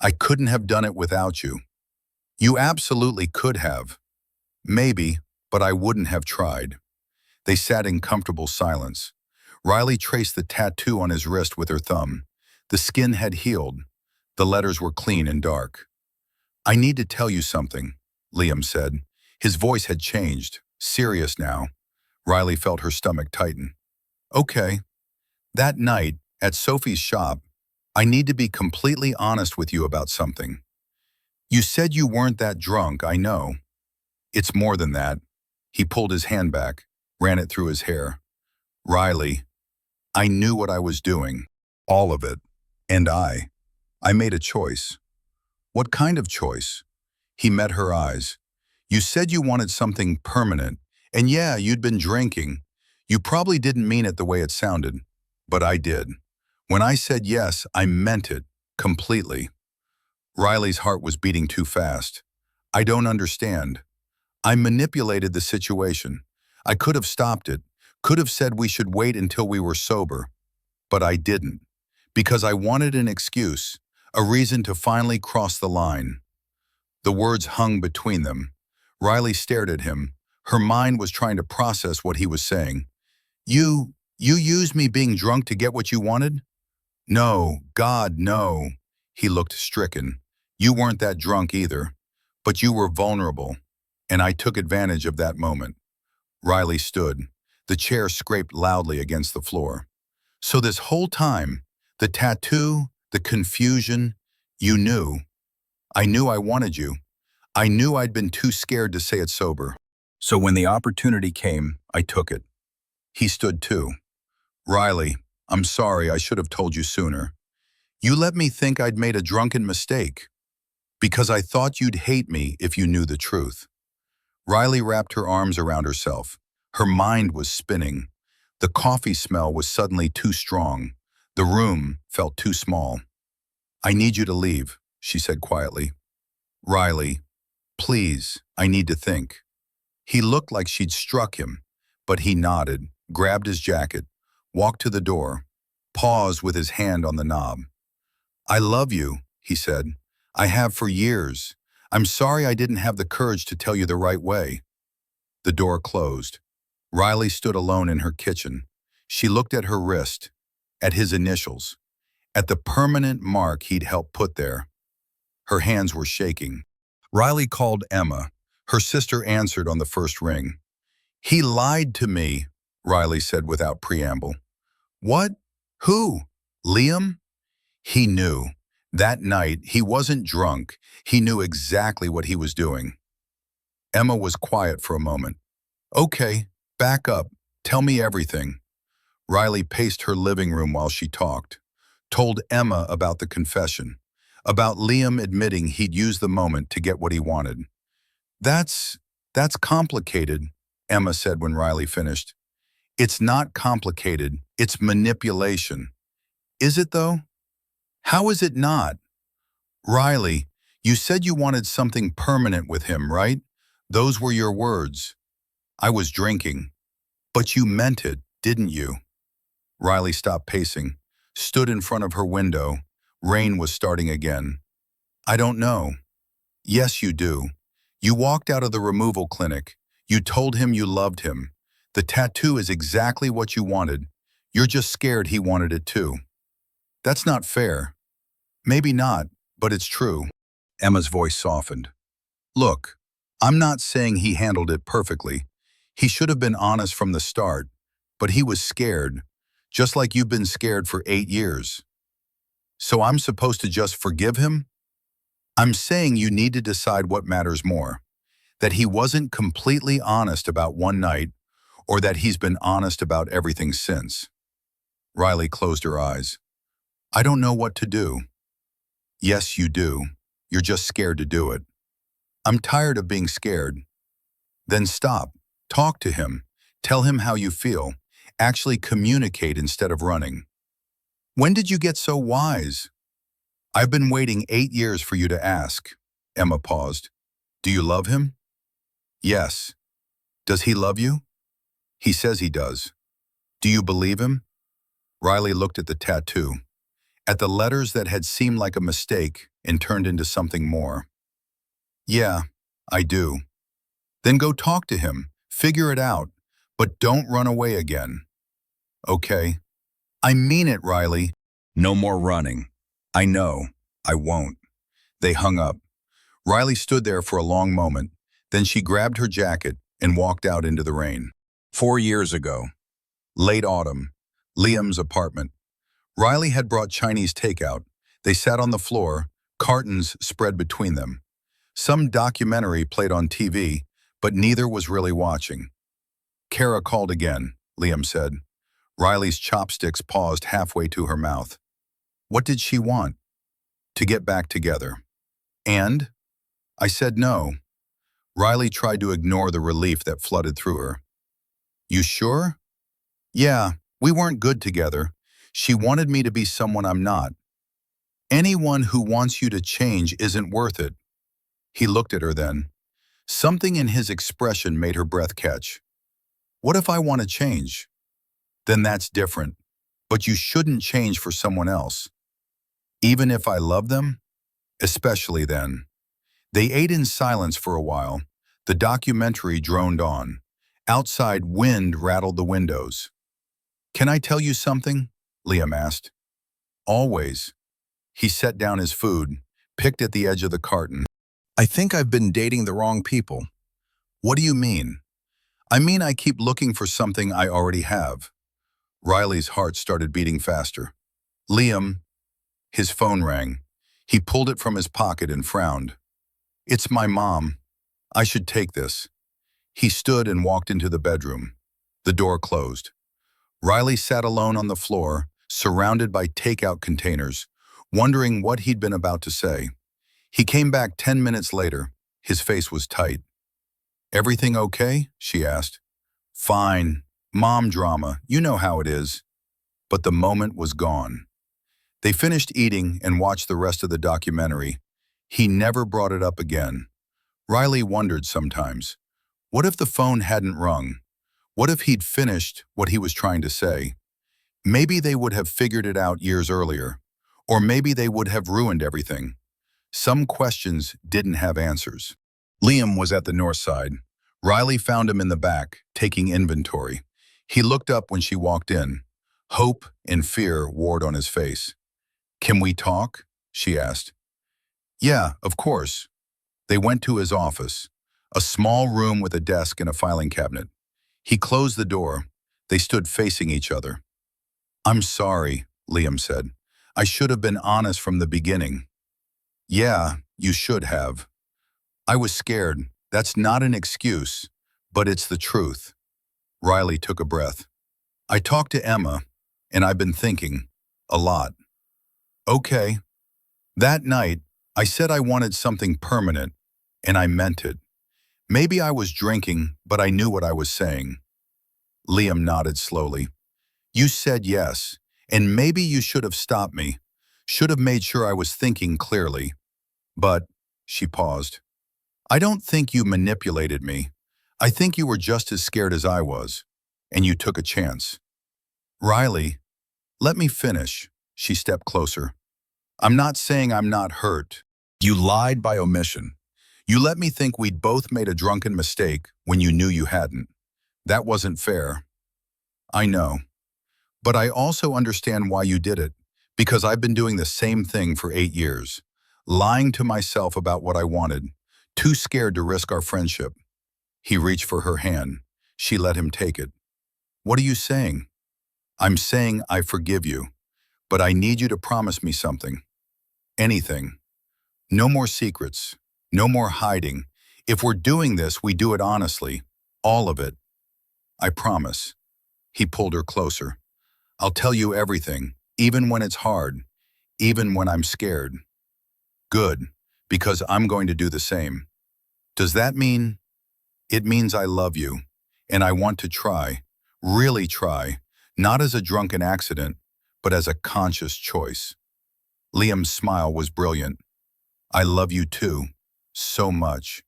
"I couldn't have done it without you." "You absolutely could have." "Maybe, but I wouldn't have tried." They sat in comfortable silence. Riley traced the tattoo on his wrist with her thumb. The skin had healed. The letters were clean and dark. "I need to tell you something," Liam said. His voice had changed, serious now. Riley felt her stomach tighten. "Okay." "That night, at Sophie's shop, I need to be completely honest with you about something. You said you weren't that drunk, I know. It's more than that." He pulled his hand back, ran it through his hair. "Riley, I knew what I was doing. All of it. And I made a choice." "What kind of choice?" He met her eyes. "You said you wanted something permanent. And yeah, you'd been drinking. You probably didn't mean it the way it sounded. But I did. When I said yes, I meant it. Completely." Riley's heart was beating too fast. "I don't understand." "I manipulated the situation. I could have stopped it. Could have said we should wait until we were sober. But I didn't. Because I wanted an excuse. A reason to finally cross the line." The words hung between them. Riley stared at him. Her mind was trying to process what he was saying. You used me being drunk to get what you wanted?" "No, God, no." He looked stricken. "You weren't that drunk either. But you were vulnerable. And I took advantage of that moment." Riley stood. The chair scraped loudly against the floor. "So this whole time, the tattoo, the confusion, you knew. I knew I wanted you. I knew I'd been too scared to say it sober. So when the opportunity came, I took it." He stood too. "Riley, I'm sorry, I should have told you sooner. You let me think I'd made a drunken mistake. Because I thought you'd hate me if you knew the truth." Riley wrapped her arms around herself. Her mind was spinning. The coffee smell was suddenly too strong. The room felt too small. "I need you to leave," she said quietly. "Riley, please, I need to think." He looked like she'd struck him, but he nodded, grabbed his jacket, walked to the door, paused with his hand on the knob. "I love you," he said. "I have for years. I'm sorry I didn't have the courage to tell you the right way." The door closed. Riley stood alone in her kitchen. She looked at her wrist, at his initials, at the permanent mark he'd helped put there. Her hands were shaking. Riley called Emma. Her sister answered on the first ring. "He lied to me," Riley said without preamble. What? Who? Liam? He knew. That night, he wasn't drunk. He knew exactly what he was doing. Emma was quiet for a moment. Okay, back up. Tell me everything. Riley paced her living room while she talked. Told Emma about the confession. About Liam admitting he'd used the moment to get what he wanted. That's complicated, Emma said when Riley finished. It's not complicated. It's manipulation. Is it though? How is it not? Riley, you said you wanted something permanent with him, right? Those were your words. I was drinking. But you meant it, didn't you? Riley stopped pacing, stood in front of her window. Rain was starting again. I don't know. Yes, you do. You walked out of the removal clinic. You told him you loved him. The tattoo is exactly what you wanted. You're just scared he wanted it too. That's not fair. Maybe not, but it's true. Emma's voice softened. Look, I'm not saying he handled it perfectly. He should have been honest from the start, but he was scared, just like you've been scared for 8 years. So I'm supposed to just forgive him? I'm saying you need to decide what matters more, that he wasn't completely honest about one night, or that he's been honest about everything since. Riley closed her eyes. I don't know what to do. Yes, you do. You're just scared to do it. I'm tired of being scared. Then stop. Talk to him. Tell him how you feel. Actually communicate instead of running. When did you get so wise? I've been waiting 8 years for you to ask. Emma paused. Do you love him? Yes. Does he love you? He says he does. Do you believe him? Riley looked at the tattoo, at the letters that had seemed like a mistake and turned into something more. Yeah, I do. Then go talk to him, figure it out, but don't run away again. Okay. I mean it, Riley. No more running. I know. I won't. They hung up. Riley stood there for a long moment. Then she grabbed her jacket and walked out into the rain. 4 years ago. Late autumn. Liam's apartment. Riley had brought Chinese takeout. They sat on the floor, cartons spread between them. Some documentary played on TV, but neither was really watching. Kara called again, Liam said. Riley's chopsticks paused halfway to her mouth. What did she want? To get back together. And? I said no. Riley tried to ignore the relief that flooded through her. You sure? Yeah, we weren't good together. She wanted me to be someone I'm not. Anyone who wants you to change isn't worth it. He looked at her then. Something in his expression made her breath catch. What if I want to change? Then that's different. But you shouldn't change for someone else. Even if I love them? Especially then. They ate in silence for a while. The documentary droned on. Outside, wind rattled the windows. Can I tell you something? Liam asked. Always. He set down his food, picked at the edge of the carton. I think I've been dating the wrong people. What do you mean? I mean I keep looking for something I already have. Riley's heart started beating faster. Liam. His phone rang. He pulled it from his pocket and frowned. It's my mom. I should take this. He stood and walked into the bedroom. The door closed. Riley sat alone on the floor, surrounded by takeout containers, wondering what he'd been about to say. He came back 10 minutes later. His face was tight. Everything okay? She asked. Fine. Mom drama. You know how it is. But the moment was gone. They finished eating and watched the rest of the documentary. He never brought it up again. Riley wondered sometimes, what if the phone hadn't rung? What if he'd finished what he was trying to say? Maybe they would have figured it out years earlier. Or maybe they would have ruined everything. Some questions didn't have answers. Liam was at the north side. Riley found him in the back, taking inventory. He looked up when she walked in. Hope and fear warred on his face. Can we talk? She asked. Yeah, of course. They went to his office, a small room with a desk and a filing cabinet. He closed the door. They stood facing each other. "I'm sorry," Liam said. "I should have been honest from the beginning." "Yeah, you should have. I was scared. That's not an excuse, but it's the truth." Riley took a breath. "I talked to Emma, and I've been thinking. A lot." "Okay." "That night, I said I wanted something permanent, and I meant it. Maybe I was drinking, but I knew what I was saying." Liam nodded slowly. "You said yes, and maybe you should have stopped me. Should have made sure I was thinking clearly. But," she paused, "I don't think you manipulated me. I think you were just as scared as I was, and you took a chance." "Riley, let me finish." She stepped closer. "I'm not saying I'm not hurt. You lied by omission. You let me think we'd both made a drunken mistake when you knew you hadn't. That wasn't fair. I know. But I also understand why you did it, because I've been doing the same thing for 8 years, lying to myself about what I wanted, too scared to risk our friendship." He reached for her hand. She let him take it. "What are you saying?" "I'm saying I forgive you, but I need you to promise me something. Anything. No more secrets. No more hiding. If we're doing this, we do it honestly. All of it. I promise." He pulled her closer. "I'll tell you everything, even when it's hard, even when I'm scared." "Good, because I'm going to do the same." "Does that mean—" "It means I love you, and I want to try, really try, not as a drunken accident, but as a conscious choice." Liam's smile was brilliant. "I love you too, so much."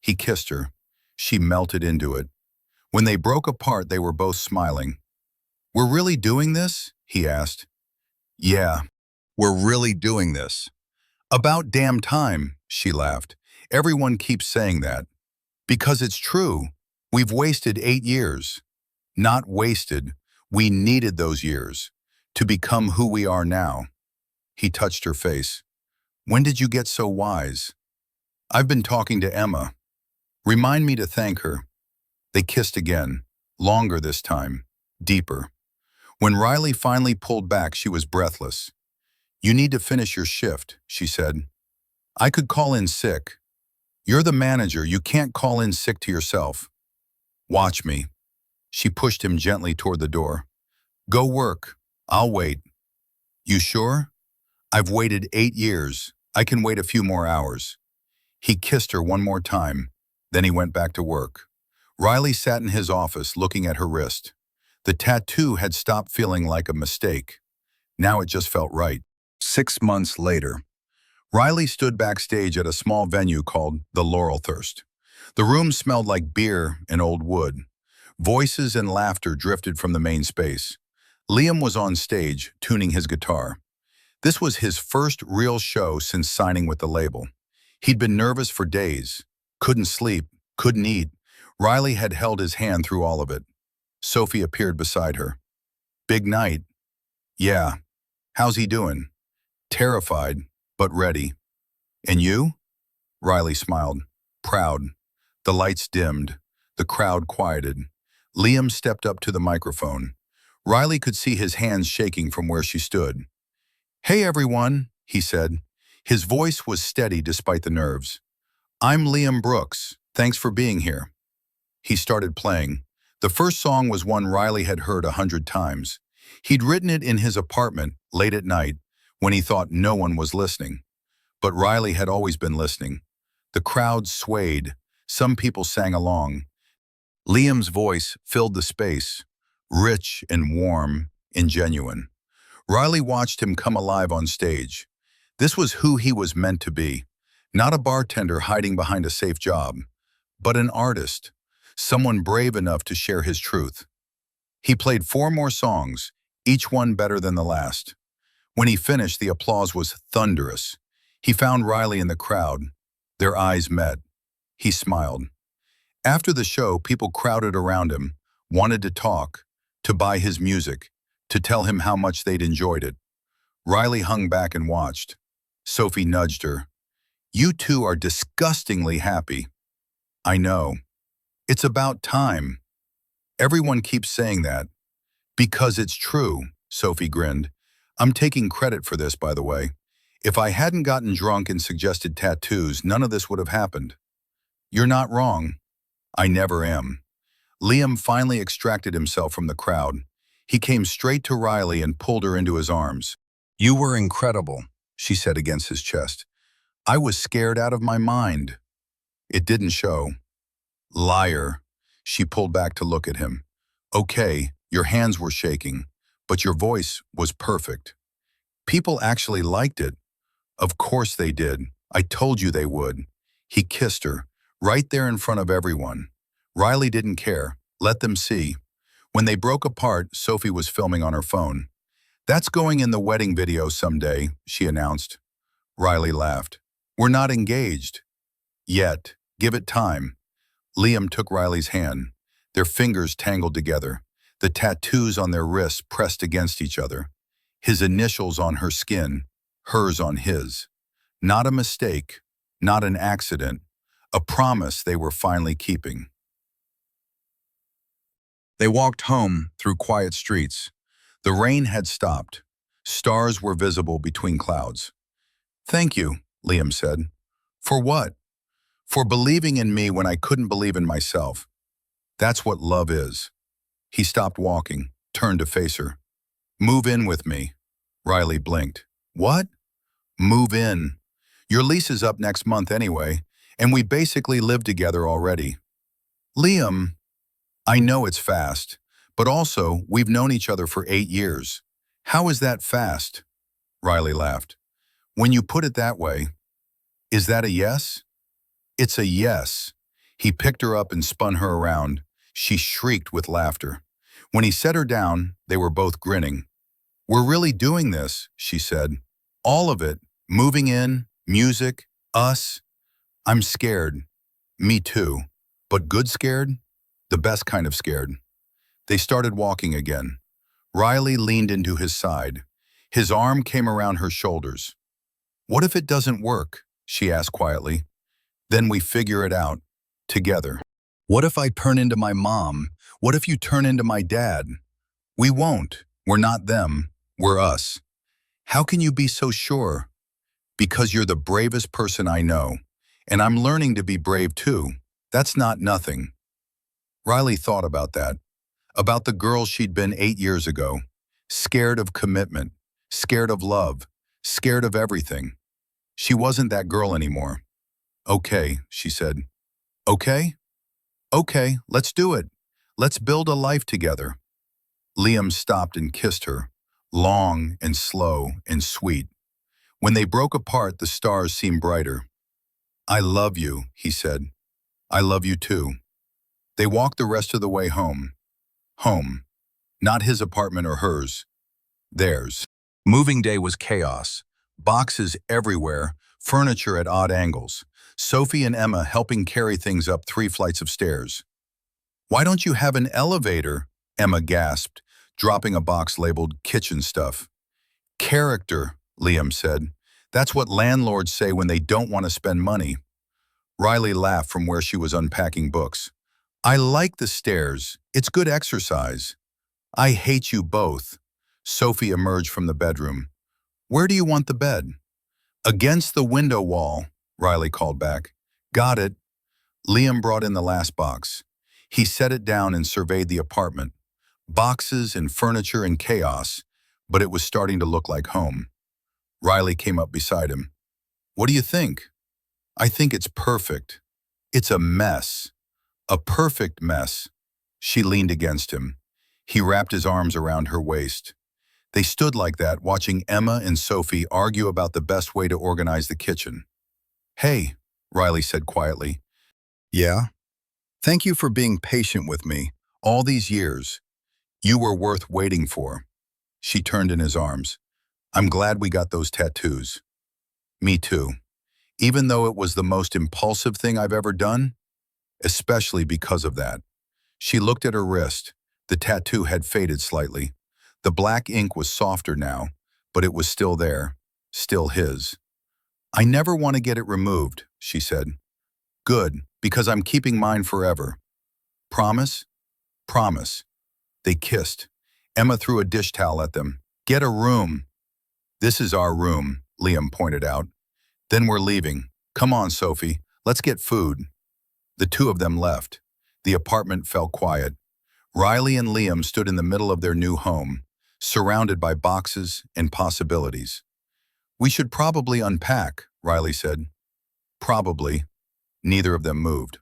He kissed her. She melted into it. When they broke apart, they were both smiling. "We're really doing this?" he asked. "Yeah, we're really doing this." "About damn time," she laughed. "Everyone keeps saying that." "Because it's true. We've wasted 8 years." "Not wasted. We needed those years to become who we are now." He touched her face. "When did you get so wise?" "I've been talking to Emma. Remind me to thank her." They kissed again, longer this time, deeper. When Riley finally pulled back, she was breathless. "You need to finish your shift," she said. "I could call in sick." "You're the manager. You can't call in sick to yourself." "Watch me." She pushed him gently toward the door. "Go work. I'll wait." "You sure?" "I've waited 8 years. I can wait a few more hours." He kissed her one more time. Then he went back to work. Riley sat in his office looking at her wrist. The tattoo had stopped feeling like a mistake. Now it just felt right. 6 months later, Riley stood backstage at a small venue called the Laurelthirst. The room smelled like beer and old wood. Voices and laughter drifted from the main space. Liam was on stage, tuning his guitar. This was his first real show since signing with the label. He'd been nervous for days. Couldn't sleep, couldn't eat. Riley had held his hand through all of it. Sophie appeared beside her. "Big night." "Yeah. How's he doing?" "Terrified, but ready." "And you?" Riley smiled, proud. The lights dimmed. The crowd quieted. Liam stepped up to the microphone. Riley could see his hands shaking from where she stood. "Hey everyone," he said. His voice was steady despite the nerves. "I'm Liam Brooks. Thanks for being here." He started playing. The first song was one Riley had heard 100 times. He'd written it in his apartment late at night when he thought no one was listening. But Riley had always been listening. The crowd swayed. Some people sang along. Liam's voice filled the space, rich and warm and genuine. Riley watched him come alive on stage. This was who he was meant to be. Not a bartender hiding behind a safe job, but an artist, someone brave enough to share his truth. He played 4 more songs, each one better than the last. When he finished, the applause was thunderous. He found Riley in the crowd. Their eyes met. He smiled. After the show, people crowded around him, wanted to talk, to buy his music, to tell him how much they'd enjoyed it. Riley hung back and watched. Sophie nudged her. "You two are disgustingly happy." "I know. It's about time." Everyone keeps saying that. Because it's true, Sophie grinned. I'm taking credit for this, by the way. If I hadn't gotten drunk and suggested tattoos, none of this would have happened. You're not wrong. I never am. Liam finally extracted himself from the crowd. He came straight to Riley and pulled her into his arms. You were incredible, she said against his chest. I was scared out of my mind. It didn't show. Liar. She pulled back to look at him. Okay, your hands were shaking, but your voice was perfect. People actually liked it. Of course they did. I told you they would. He kissed her, right there in front of everyone. Riley didn't care. Let them see. When they broke apart, Sophie was filming on her phone. That's going in the wedding video someday, she announced. Riley laughed. We're not engaged. Yet. Give it time. Liam took Riley's hand. Their fingers tangled together, the tattoos on their wrists pressed against each other. His initials on her skin, hers on his. Not a mistake, not an accident, a promise they were finally keeping. They walked home through quiet streets. The rain had stopped. Stars were visible between clouds. Thank you, Liam said. For what? For believing in me when I couldn't believe in myself. That's what love is. He stopped walking, turned to face her. Move in with me. Riley blinked. What? Move in. Your lease is up next month anyway, and we basically live together already. Liam, I know it's fast, but also we've known each other for 8 years. How is that fast? Riley laughed. When you put it that way, is that a yes? It's a yes. He picked her up and spun her around. She shrieked with laughter. When he set her down, they were both grinning. We're really doing this, she said. All of it. Moving in, music, us. I'm scared. Me too. But good scared? The best kind of scared. They started walking again. Riley leaned into his side. His arm came around her shoulders. What if it doesn't work? She asked quietly. Then we figure it out. Together. What if I turn into my mom? What if you turn into my dad? We won't. We're not them. We're us. How can you be so sure? Because you're the bravest person I know. And I'm learning to be brave too. That's not nothing. Riley thought about that. About the girl she'd been 8 years ago. Scared of commitment. Scared of love. Scared of everything. She wasn't that girl anymore. Okay, she said. Okay? Okay, let's do it. Let's build a life together. Liam stopped and kissed her, long and slow and sweet. When they broke apart, the stars seemed brighter. I love you, he said. I love you too. They walked the rest of the way home. Home. Not his apartment or hers. Theirs. Moving day was chaos. Boxes everywhere, furniture at odd angles. Sophie and Emma helping carry things up 3 flights of stairs. Why don't you have an elevator? Emma gasped, dropping a box labeled kitchen stuff. Character, Liam said. That's what landlords say when they don't want to spend money. Riley laughed from where she was unpacking books. I like the stairs. It's good exercise. I hate you both. Sophie emerged from the bedroom. Where do you want the bed? Against the window wall, Riley called back. Got it. Liam brought in the last box. He set it down and surveyed the apartment. Boxes and furniture and chaos, but it was starting to look like home. Riley came up beside him. What do you think? I think it's perfect. It's a mess. A perfect mess. She leaned against him. He wrapped his arms around her waist. They stood like that, watching Emma and Sophie argue about the best way to organize the kitchen. Hey, Riley said quietly. Yeah? Thank you for being patient with me all these years. You were worth waiting for. She turned in his arms. I'm glad we got those tattoos. Me too. Even though it was the most impulsive thing I've ever done, especially because of that. She looked at her wrist. The tattoo had faded slightly. The black ink was softer now, but it was still there, still his. I never want to get it removed, she said. Good, because I'm keeping mine forever. Promise? Promise. They kissed. Emma threw a dish towel at them. Get a room. This is our room, Liam pointed out. Then we're leaving. Come on, Sophie. Let's get food. The two of them left. The apartment fell quiet. Riley and Liam stood in the middle of their new home, surrounded by boxes and possibilities. We should probably unpack, Riley said. Probably. Neither of them moved.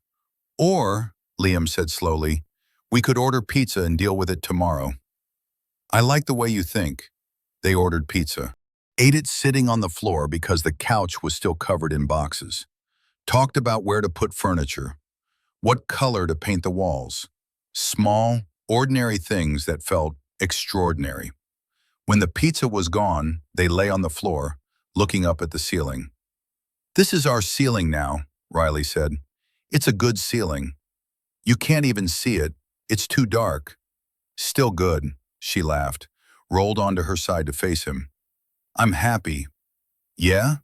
Or, Liam said slowly, we could order pizza and deal with it tomorrow. I like the way you think. They ordered pizza. Ate it sitting on the floor because the couch was still covered in boxes. Talked about where to put furniture. What color to paint the walls. Small, ordinary things that felt extraordinary. When the pizza was gone, they lay on the floor, looking up at the ceiling. This is our ceiling now, Riley said. It's a good ceiling. You can't even see it. It's too dark. Still good, she laughed, rolled onto her side to face him. I'm happy. Yeah?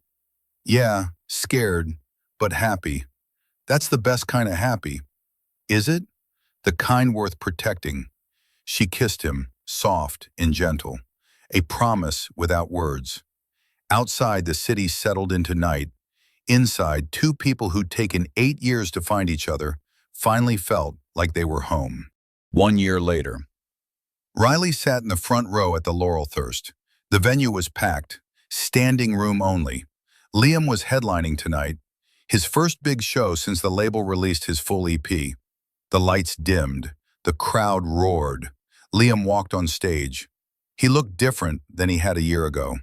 Yeah, scared, but happy. That's the best kind of happy. Is it? The kind worth protecting. She kissed him, soft and gentle, a promise without words. Outside, the city settled into night. Inside, two people who'd taken 8 years to find each other finally felt like they were home. 1 year later. Riley sat in the front row at the Laurelthirst. The venue was packed, standing room only. Liam was headlining tonight, his first big show since the label released his full EP. The lights dimmed, the crowd roared. Liam walked on stage. He looked different than he had a year ago,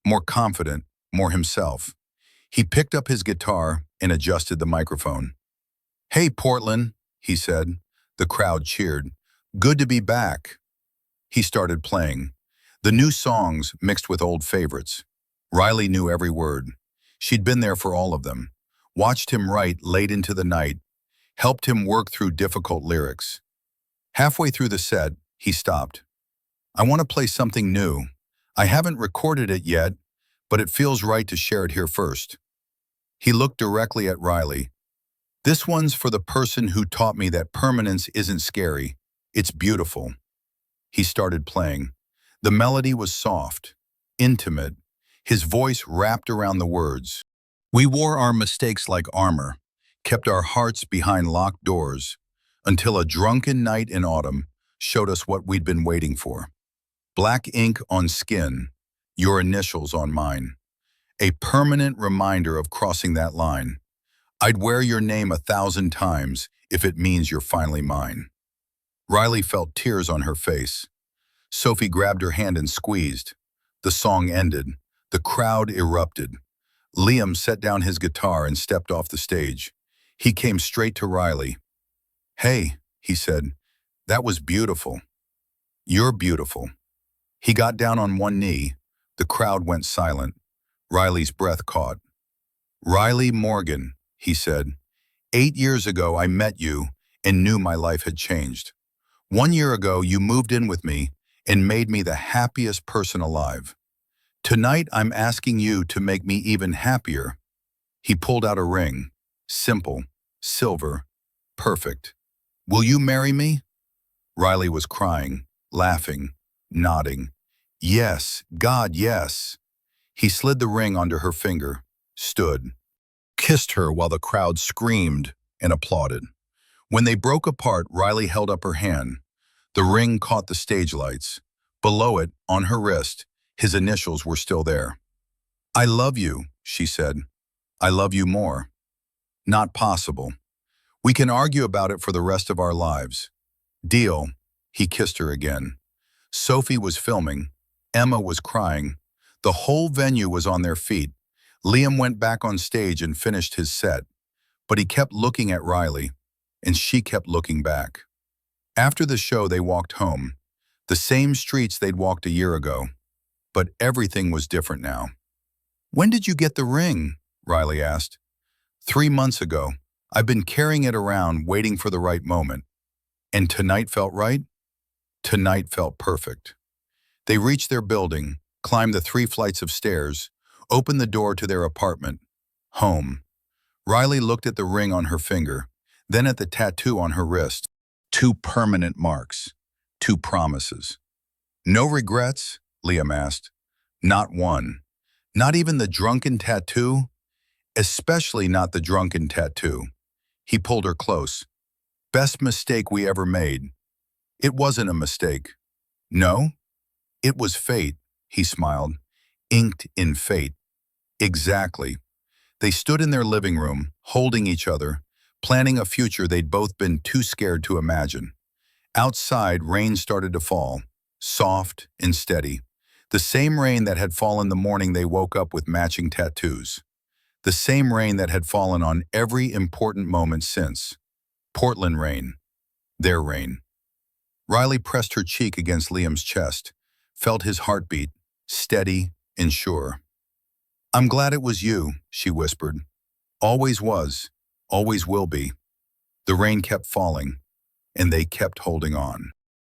more confident, more himself. He picked up his guitar and adjusted the microphone. Hey, Portland, he said. The crowd cheered. Good to be back. He started playing. The new songs mixed with old favorites. Riley knew every word. She'd been there for all of them. Watched him write late into the night. Helped him work through difficult lyrics. Halfway through the set, he stopped. I want to play something new. I haven't recorded it yet, but it feels right to share it here first. He looked directly at Riley. This one's for the person who taught me that permanence isn't scary. It's beautiful. He started playing. The melody was soft, intimate. His voice wrapped around the words. We wore our mistakes like armor, kept our hearts behind locked doors, until a drunken night in autumn showed us what we'd been waiting for. Black ink on skin, your initials on mine. A permanent reminder of crossing that line. I'd wear your name 1,000 times if it means you're finally mine. Riley felt tears on her face. Sophie grabbed her hand and squeezed. The song ended. The crowd erupted. Liam set down his guitar and stepped off the stage. He came straight to Riley. Hey, he said, that was beautiful. You're beautiful. He got down on one knee. The crowd went silent. Riley's breath caught. Riley Morgan, he said, 8 years ago I met you and knew my life had changed. 1 year ago you moved in with me and made me the happiest person alive. Tonight I'm asking you to make me even happier. He pulled out a ring. Simple, silver, perfect. Will you marry me? Riley was crying, laughing, nodding. Yes, God, yes. He slid the ring onto her finger, stood, kissed her while the crowd screamed and applauded. When they broke apart, Riley held up her hand. The ring caught the stage lights. Below it, on her wrist, his initials were still there. I love you, she said. I love you more. Not possible. We can argue about it for the rest of our lives. Deal. He kissed her again. Sophie was filming. Emma was crying. The whole venue was on their feet. Liam went back on stage and finished his set. But he kept looking at Riley, and she kept looking back. After the show, they walked home. The same streets they'd walked a year ago. But everything was different now. When did you get the ring? Riley asked. 3 months ago. I've been carrying it around, waiting for the right moment. And tonight felt right? Tonight felt perfect. They reached their building, climbed the 3 flights of stairs, opened the door to their apartment. Home. Riley looked at the ring on her finger, then at the tattoo on her wrist. 2 permanent marks, 2 promises. No regrets? Liam asked. Not one. Not even the drunken tattoo? Especially not the drunken tattoo. He pulled her close. Best mistake we ever made. It wasn't a mistake. No? It was fate, he smiled. Inked in fate. Exactly. They stood in their living room, holding each other, planning a future they'd both been too scared to imagine. Outside, rain started to fall, soft and steady. The same rain that had fallen the morning they woke up with matching tattoos. The same rain that had fallen on every important moment since. Portland rain. Their rain. Riley pressed her cheek against Liam's chest, felt his heartbeat, steady and sure. I'm glad it was you, she whispered. Always was, always will be. The rain kept falling, and they kept holding on.